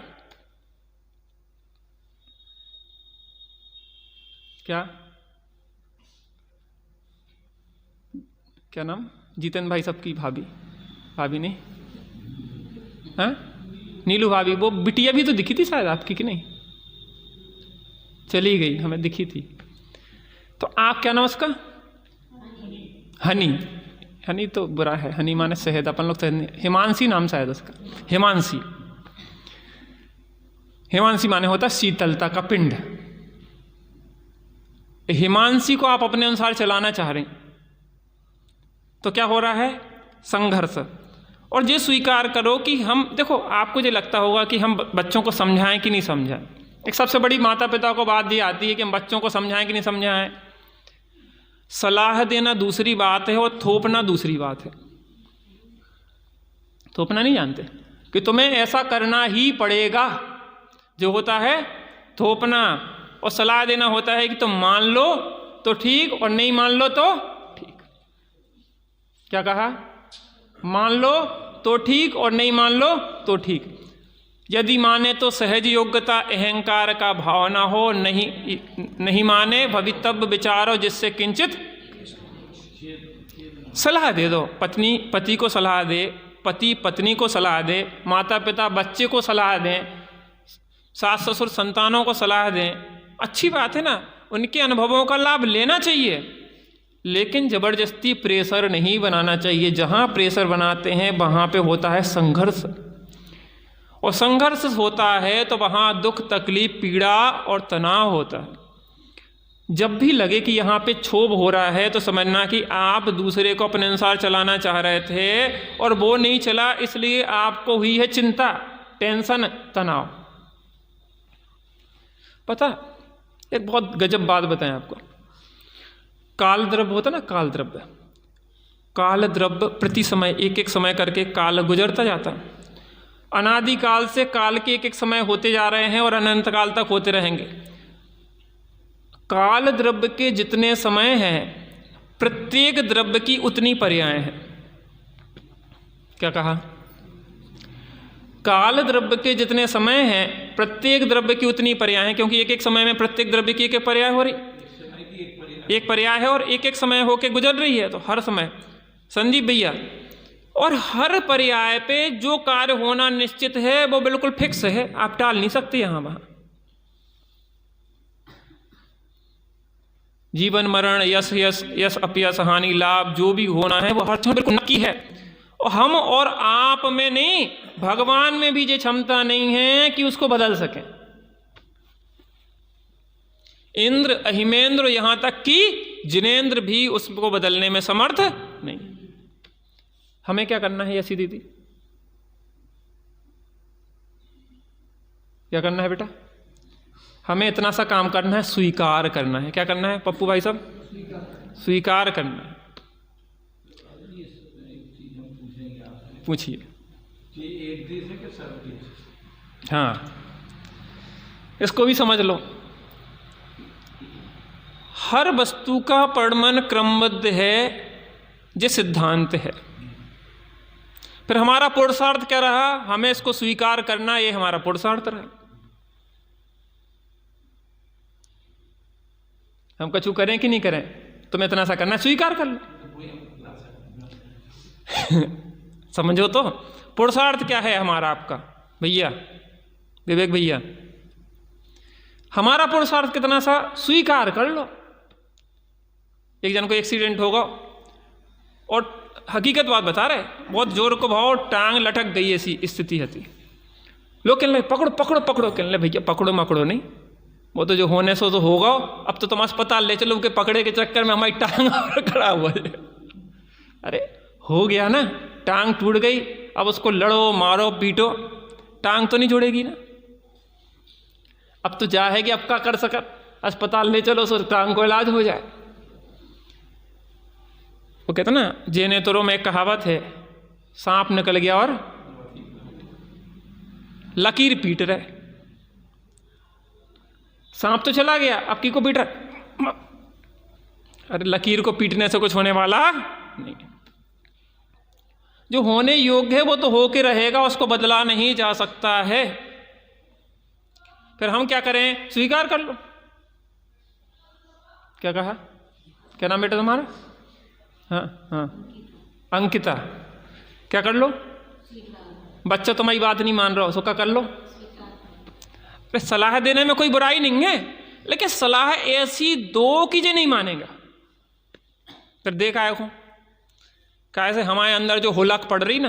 क्या नाम? जीतन भाई सबकी भाभी नहीं, हाँ नीलू भाभी, वो बिटिया भी तो दिखी थी शायद आपकी कि नहीं? चली गई, हमें दिखी थी। तो आप क्या नाम उसका? हनी तो बुरा है, हनी माने शहद, अपन लोग शहद। हिमांशी नाम शायद उसका, हिमांशी माने होता शीतलता का पिंड। हिमांशी को आप अपने अनुसार चलाना चाह रहे हैं तो क्या हो रहा है? संघर्ष। और ये स्वीकार करो कि हम, देखो आपको ये लगता होगा कि हम बच्चों को समझाएं कि नहीं समझाएं। एक सबसे बड़ी माता पिता को बात ये आती है कि हम बच्चों को समझाएं कि नहीं समझाएं। सलाह देना दूसरी बात है और थोपना दूसरी बात है। थोपना नहीं जानते कि तुम्हें ऐसा करना ही पड़ेगा, जो होता है थोपना। और सलाह देना होता है कि तुम मान लो तो ठीक और नहीं मान लो तो ठीक। क्या कहा? मान लो तो ठीक और नहीं मान लो तो ठीक। यदि माने तो सहज योग्यता अहंकार का भाव ना हो, नहीं माने भवितव्य विचारो जिससे किंचित। सलाह दे दो, पत्नी पति को सलाह दे, पति पत्नी को सलाह दे, माता पिता बच्चे को सलाह दें, सास ससुर संतानों को सलाह दें। अच्छी बात है ना, उनके अनुभवों का लाभ लेना चाहिए, लेकिन जबरदस्ती प्रेशर नहीं बनाना चाहिए। जहाँ प्रेशर बनाते हैं वहाँ पे होता है संघर्ष, और संघर्ष होता है तो वहाँ दुख तकलीफ पीड़ा और तनाव होता है। जब भी लगे कि यहाँ पे क्षोभ हो रहा है तो समझना कि आप दूसरे को अपने अनुसार चलाना चाह रहे थे और वो नहीं चला, इसलिए आपको हुई है चिंता, टेंशन, तनाव। पता, एक बहुत गजब बात बताएं आपको। काल द्रव्य होता ना, काल द्रव्य, काल द्रव्य प्रति समय एक एक समय करके काल गुजरता जाता है। अनादिकाल से काल के एक एक समय होते जा रहे हैं और अनंत काल तक होते रहेंगे। काल द्रव्य के जितने समय हैं प्रत्येक द्रव्य की उतनी पर्याय हैं। क्या कहा? काल द्रव्य के जितने समय हैं प्रत्येक द्रव्य की उतनी पर्याय हैं, क्योंकि एक एक समय में प्रत्येक द्रव्य की एक एक पर्याय हो रही, एक पर्याय है और एक एक समय होके गुजर रही है। तो हर समय संदीप भैया, और हर पर्याय पे जो कार्य होना निश्चित है वो बिल्कुल फिक्स है, आप टाल नहीं सकते। यहां वहां जीवन मरण, यश यश यश अपयश, हानि लाभ, जो भी होना है वो हर क्षण बिल्कुल नक्की है। और हम और आप में नहीं, भगवान में भी ये क्षमता नहीं है कि उसको बदल सकें। इंद्र अहिमेंद्र, यहां तक कि जिनेंद्र भी उसको बदलने में समर्थ नहीं। हमें क्या करना है यशी दीदी? क्या करना है बेटा? हमें इतना सा काम करना है, स्वीकार करना है। क्या करना है पप्पू भाई साहब? स्वीकार करना है। पूछिए। एक देश है कि सब देश? हाँ, इसको भी समझ लो। हर वस्तु का परिणमन क्रमबद्ध है, ये सिद्धांत है। फिर हमारा पुरुषार्थ क्या रहा? हमें इसको स्वीकार करना, ये हमारा पुरुषार्थ रहा। हम कछु करें कि नहीं करें, तुम्हें इतना सा करना, स्वीकार कर लो। समझो तो पुरुषार्थ क्या है हमारा, आपका भैया विवेक भैया, हमारा पुरुषार्थ कितना सा, स्वीकार कर लो। एक जन को एक्सीडेंट होगा और हकीकत बात बता रहे, बहुत जोर को भाव टांग लटक गई ऐसी स्थिति है। लोग कहने लगे पकड़ो पकड़ो पकड़ो, कहने लगे भैया पकड़ो मकड़ो नहीं, वो तो जो होने सो तो होगा, अब तो तुम अस्पताल ले चलो, के पकड़े के चक्कर में हमारी टांग और खड़ा हुआ है। अरे हो गया ना, टांग टूट गई, अब उसको लड़ो मारो पीटो, टांग तो नहीं जुड़ेगी ना। अब तो जा है कि अब क्या कर सकत, अस्पताल ले चलो सो टांग को इलाज हो जाए। वो कहते ना जेने तोरो में एक कहावत है, सांप निकल गया और लकीर पीट रहे। सांप तो चला गया, अब की को पीट रहा, अरे लकीर को पीटने से कुछ होने वाला नहीं। जो होने योग्य है वो तो होके रहेगा, उसको बदला नहीं जा सकता है। फिर हम क्या करें, स्वीकार कर लो। क्या कहा, क्या नाम बेटा तुम्हारा? हाँ हाँ अंकिता, क्या कर लो? बच्चा तुम्हारी बात नहीं मान रहा हो, सो क्या कर लो? सलाह देने में कोई बुराई नहीं है, लेकिन सलाह ऐसी दो कि जे नहीं मानेगा। फिर देखा है कैसे हमारे अंदर जो हुलक पड़ रही ना,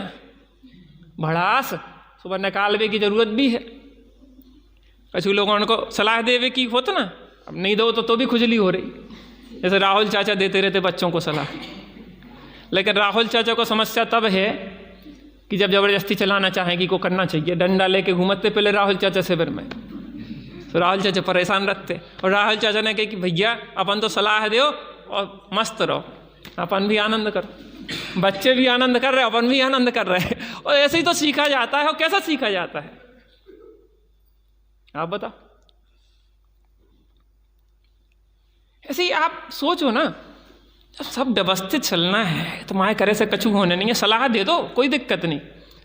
भड़ास, सुबह निकालने की जरूरत भी है। कुछ लोगों को सलाह देवे की होता ना, अब नहीं दो तो भी खुजली हो रही। जैसे राहुल चाचा देते रहते बच्चों को सलाह, लेकिन राहुल चाचा को समस्या तब है कि जब जबरदस्ती चलाना चाहें कि को करना चाहिए, डंडा लेके घूमते पहले राहुल चाचा शिविर में, तो राहुल चाचा परेशान रखते। और राहुल चाचा ने कहा कि भैया अपन तो सलाह दो और मस्त रहो, अपन भी आनंद करो, बच्चे भी आनंद कर रहे, अपन भी आनंद कर रहे हैं। और ऐसे ही तो सीखा जाता है। और कैसा सीखा जाता है आप बताओ? ऐसे ही आप सोचो ना, जब सब व्यवस्थित चलना है तो माए करे से कछु होने नहीं है, सलाह दे दो, कोई दिक्कत नहीं।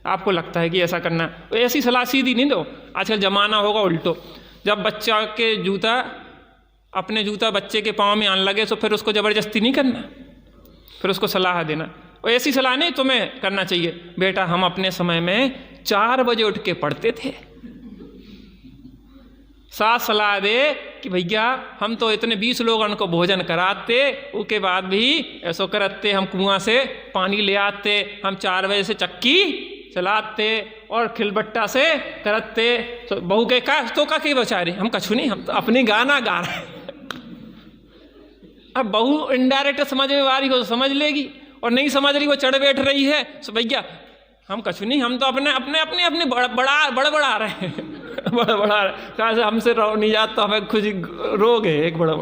आपको लगता है कि ऐसा करना, तो ऐसी सलाह सीधी नहीं दो। आजकल जमाना होगा उल्टो, जब बच्चा के जूता, अपने जूता बच्चे के पाँव में आने लगे तो फिर उसको ज़बरदस्ती नहीं करना, फिर उसको सलाह देना। और ऐसी सलाह नहीं तुम्हें करना चाहिए, बेटा हम अपने समय में 4 बजे उठ के पढ़ते थे। साथ सलाह दे कि भैया हम तो इतने 20 लोगों को भोजन कराते, उसके बाद भी ऐसा करते, हम कुआं से पानी ले आते, हम 4 बजे से चक्की चलाते और खिलबट्टा से करते। तो बहू के का तो का के बेचारे, हम कछु नहीं, हम तो अपनी गाना गा रहे हैं। अब बहू इनडायरेक्ट समझ में आ रही हो तो समझ लेगी, और नहीं समझ रही वो चढ़ बैठ रही है, तो भैया हम कछु नहीं, हम तो अपने अपने अपने अपने बड़ा रहे हैं बड़ा कहाँ से हमसे नहीं जाता, तो हमें खुद रोग है एक बड़ा।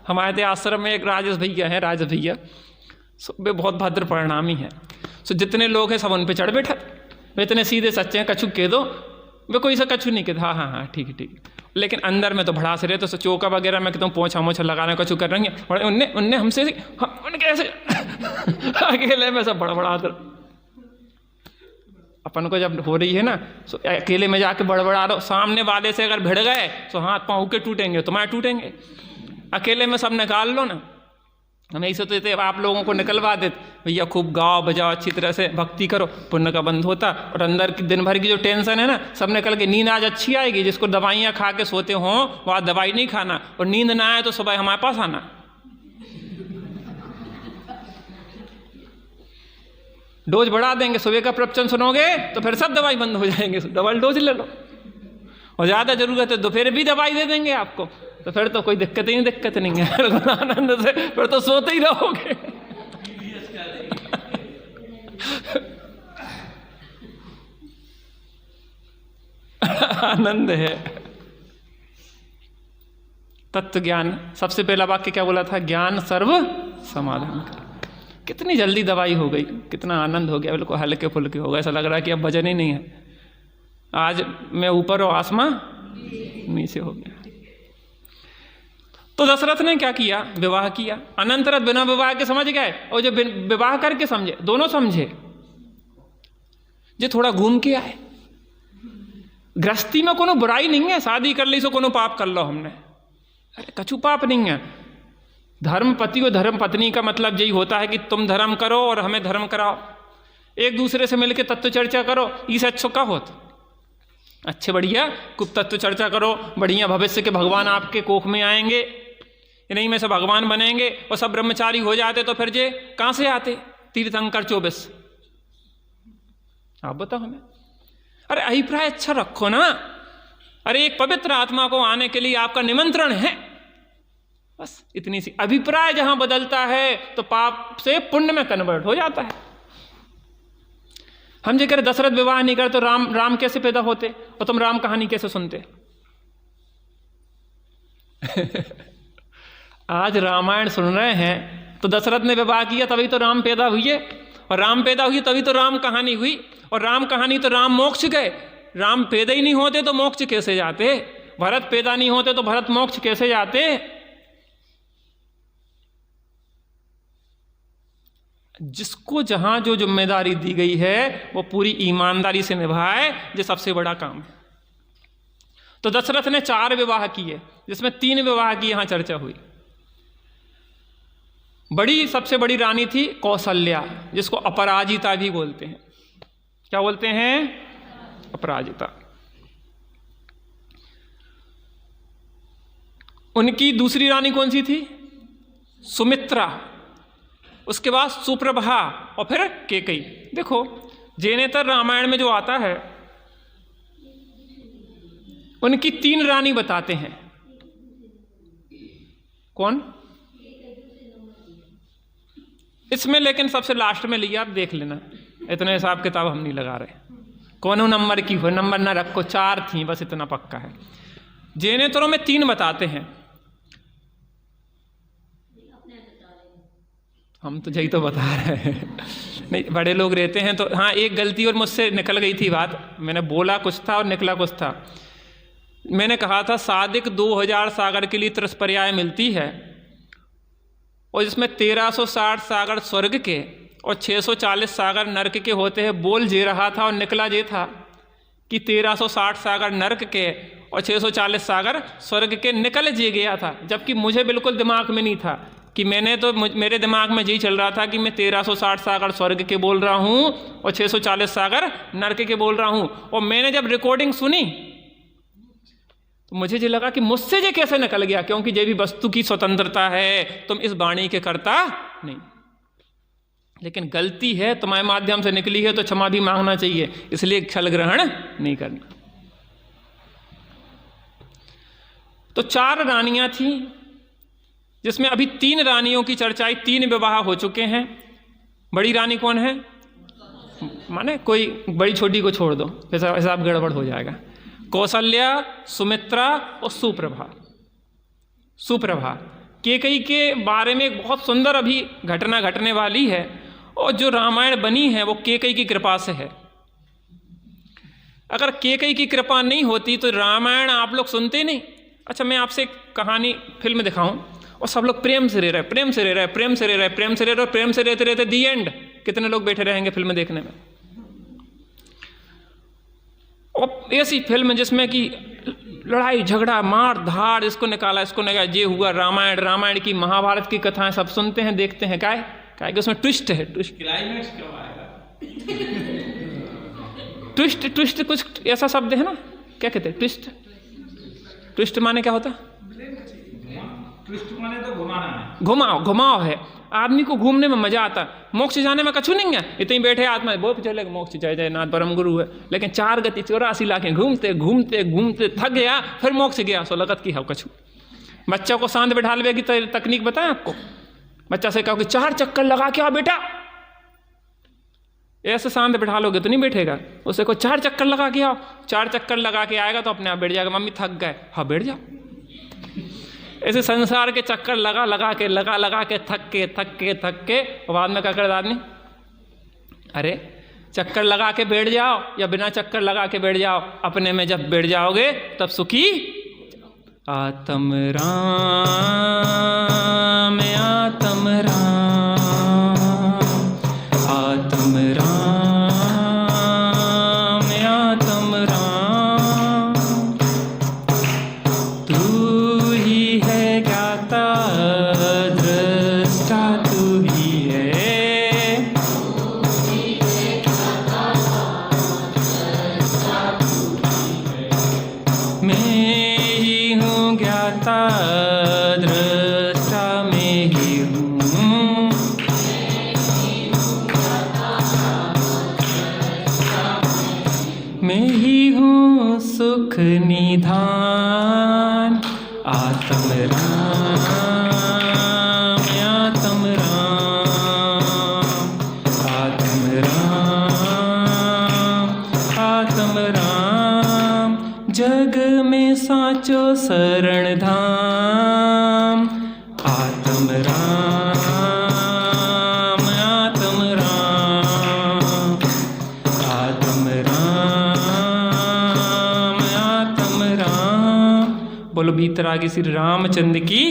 हमारे आश्रम में एक राजेश भैया हैं, राजेश भैया वे बहुत भद्र परिणामी हैं। सो जितने लोग हैं सब उन पे चढ़ बैठा, वे इतने सीधे सच्चे हैं, कछु कह दो वे कोई सा कछु नहीं कहते, हाँ हाँ हाँ ठीक है ठीक है। लेकिन अंदर में तो भड़ास रहे, तो चौका वगैरह में कहता हूँ पोछा मोछा लगाना कछु कर रही है, उनने हमसे उनके ऐसे अकेले में सब बड़ा अपन को जब हो रही है ना, तो अकेले में जाके बड़बड़ा रहो, सामने वाले से अगर भिड़ गए तो हाथ पाँव के टूटेंगे, तुम्हारे टूटेंगे। अकेले में सब निकाल लो ना। हम ऐसे तो आप लोगों को निकलवा देते, भैया खूब गाओ बजाओ, अच्छी तरह से भक्ति करो, पुण्य का बंध होता, और अंदर की दिन भर की जो टेंशन है ना सब निकल के नींद आज अच्छी आएगी। जिसको दवाइयाँ खा के सोते हों वो आज दवाई नहीं खाना, और नींद ना आए तो सुबह हमारे पास आना। डोज बढ़ा देंगे, सुबह का प्रवचन सुनोगे तो फिर सब दवाई बंद हो जाएंगे, डबल डोज ले लो। और ज़्यादा जरूरत है तो फिर भी दवाई दे देंगे आपको, तो फिर तो कोई दिक्कत नहीं है आनंद से फिर तो सोते ही रहोगे। आनंद है। तत्व ज्ञान, सबसे पहला वाक्य क्या बोला था? ज्ञान सर्व समाधान कर। कितनी जल्दी दवाई हो गई, कितना आनंद हो गया, बिल्कुल हल्के फुल्के हो गए, ऐसा लग रहा है कि अब वजन ही नहीं है। आज मैं ऊपर और आसमां नीचे हो गया। तो दशरथ ने क्या किया? विवाह किया। अनंतरत बिना विवाह के समझ गए, और जो विवाह करके समझे, दोनों समझे। जो थोड़ा घूम के आए, गृहस्थी में कोनो बुराई नहीं है, शादी कर ली सो कोनो पाप कर लो हमने, अरे कछु पाप नहीं है। धर्म पति और धर्म पत्नी का मतलब यही होता है कि तुम धर्म करो और हमें धर्म कराओ, एक दूसरे से मिलकर तत्व चर्चा करो। इससे अच्छो का होता? अच्छे बढ़िया खूब तत्व चर्चा करो, बढ़िया भविष्य के भगवान आपके कोख में आएंगे, नहीं में से भगवान बनेंगे, और सब ब्रह्मचारी हो जाते तो फिर जे कहाँ से आते? तीर्थंकर 24। आप बताओ हमें। अरे अभिप्राय अच्छा रखो ना। अरे एक पवित्र आत्मा को आने के लिए आपका निमंत्रण है, बस इतनी सी। अभिप्राय जहां बदलता है तो पाप से पुण्य में कन्वर्ट हो जाता है। हम जो कह रहे दशरथ विवाह नहीं करे तो राम कैसे पैदा होते, और तुम राम कहानी कैसे सुनते? आज रामायण सुन रहे हैं तो दशरथ ने विवाह किया तभी तो राम पैदा हुए, और राम पैदा हुई तभी तो राम कहानी हुई, और राम कहानी तो राम मोक्ष गए। राम पैदा ही नहीं होते तो मोक्ष कैसे जाते? भरत पैदा नहीं होते तो भरत मोक्ष कैसे जाते? जिसको जहां जो जिम्मेदारी दी गई है वो पूरी ईमानदारी से निभाए, ये सबसे बड़ा काम है। तो दशरथ ने 4 विवाह किए, जिसमें 3 विवाह की यहां चर्चा हुई। सबसे बड़ी रानी थी कौशल्या, जिसको अपराजिता भी बोलते हैं। क्या बोलते हैं? अपराजिता। उनकी दूसरी रानी कौन सी थी? सुमित्रा। उसके बाद सुप्रभा, और फिर कैकेयी। देखो जेनेतर रामायण में जो आता है उनकी 3 रानी बताते हैं। कौन? इसमें लेकिन सबसे लास्ट में लिया, आप देख लेना, इतने हिसाब किताब हम नहीं लगा रहे। कौन नंबर की हो, नंबर ना रखो, 4 थी बस, इतना पक्का है। जेनेतरों में 3 बताते हैं। हम तो यही तो बता रहे हैं। नहीं, बड़े लोग रहते हैं तो। हाँ, एक गलती और मुझसे निकल गई थी बात। मैंने बोला कुछ था और निकला कुछ था। मैंने कहा था सादिक 2000 सागर के लिए त्रिस्पर्याय मिलती है, और जिसमें 1360 सागर स्वर्ग के और 640 सागर नरक के होते हैं। बोल जे रहा था और निकला जे था कि 1360 सागर नरक के और 640 सागर स्वर्ग के, निकल जे गया था। जबकि मुझे बिल्कुल दिमाग में नहीं था कि मेरे दिमाग में यही चल रहा था कि मैं 1360 सागर स्वर्ग के बोल रहा हूँ और 640 सागर नरक के बोल रहा हूँ। और मैंने जब रिकॉर्डिंग सुनी तो मुझे ये लगा कि मुझसे ये कैसे निकल गया, क्योंकि ये भी वस्तु की स्वतंत्रता है, तुम इस वाणी के कर्ता नहीं। लेकिन गलती है, तुम्हारे माध्यम से निकली है तो क्षमा भी मांगना चाहिए, इसलिए छल ग्रहण नहीं करना। तो 4 रानियां थी, जिसमें अभी 3 रानियों की चर्चा आई। 3 विवाह हो चुके हैं। बड़ी रानी कौन है? माने कोई बड़ी छोटी को छोड़ दो, हिसाब गड़बड़ हो जाएगा। कौशल्या, सुमित्रा और सुप्रभा। सुप्रभा कैकेयी के बारे में एक बहुत सुंदर अभी घटना घटने वाली है, और जो रामायण बनी है वो कैकेयी की कृपा से है। अगर कैकेयी की कृपा नहीं होती तो रामायण आप लोग सुनते नहीं। अच्छा, मैं आपसे एक कहानी फिल्म दिखाऊं और सब लोग प्रेम से रह रहे, प्रेम से रह रहे, प्रेम से रह रहे, प्रेम से रह रहे, प्रेम से रहते रहते दी एंड। कितने लोग बैठे रहेंगे फिल्म देखने में? और ऐसी फिल्म जिसमें कि लड़ाई झगड़ा मार धाड़, इसको निकाला इसको निकाला, ये हुआ। रामायण की, महाभारत की कथाएं सब सुनते हैं देखते हैं। क्या कि उसमें ट्विस्ट है। ट्विस्ट क्लाइमैक्स कब आएगा? ट्विस्ट कुछ ऐसा शब्द है ना, क्या कहते हैं? ट्विस्ट माने क्या होता है? ट्विस्ट माने तो घुमाना है। घुमाव है। आदमी को घूमने में मजा आता है। मोक्ष जाने में कछु नहीं है, इतनी बैठे आत्मा वो चले मोक्ष जय जय नाथ परम गुरु है। लेकिन 4 गति 84 लाखें घूमते घूमते घूमते थक गया, फिर मोक्ष गया, सो लगत की है कछु। बच्चा को शांत बैठा लेवे की तकनीक बताएं आपको। बच्चा से कहो कि 4 चक्कर लगा के आओ बेटा, ऐसे शांत बैठा लोगे तो नहीं बैठेगा। उसे को 4 चक्कर लगा के आओ, 4 चक्कर लगा के आएगा तो अपने आप बैठ जाएगा। मम्मी थक गए, हाँ बैठ जाओ। ऐसे संसार के चक्कर लगा के थक के और बाद में क्या कर आदमी? अरे चक्कर लगा के बैठ जाओ या बिना चक्कर लगा के बैठ जाओ, अपने में जब बैठ जाओगे तब सुखी। आत्म राम आत्म राम आत्म राम आत्म राम, तू ही है ज्ञाता दृष्टा, तू ही है मैं ही हूँ ज्ञाता दृष्टा सुख निधान। आत्म राम आत्म राम आत्म राम आत्म राम, जग में साचो शरण धाम। आत्म राम आत्म राम आत्म राम आत्म राम। बोलो भीतरागी श्री रामचंद्र की।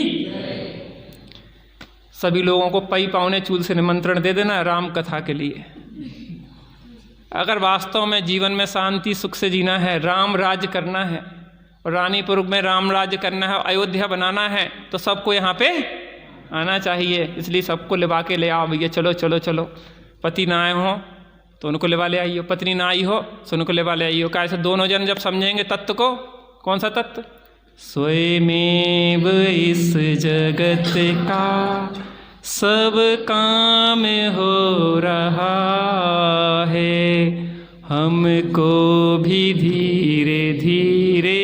सभी लोगों को पई पावने चूल से निमंत्रण दे देना राम कथा के लिए। अगर वास्तव में जीवन में शांति सुख से जीना है, राम राज्य करना है, और रानीपुर में राम राज्य करना है, अयोध्या बनाना है, तो सबको यहाँ पे आना चाहिए। इसलिए सबको लिवा के ले आओ भैया, चलो चलो चलो। पति ना आए हो तो उनको लिवा ले आइयो, पत्नी ना आई हो तो उनको लिवा ले आइयो। कैसे दोनों जन जब समझेंगे तत्व को, कौन सा तत्व? स्वयमेव इस जगत का सब काम हो रहा है, हमको भी धीरे धीरे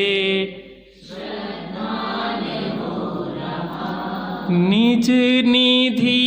निज निधि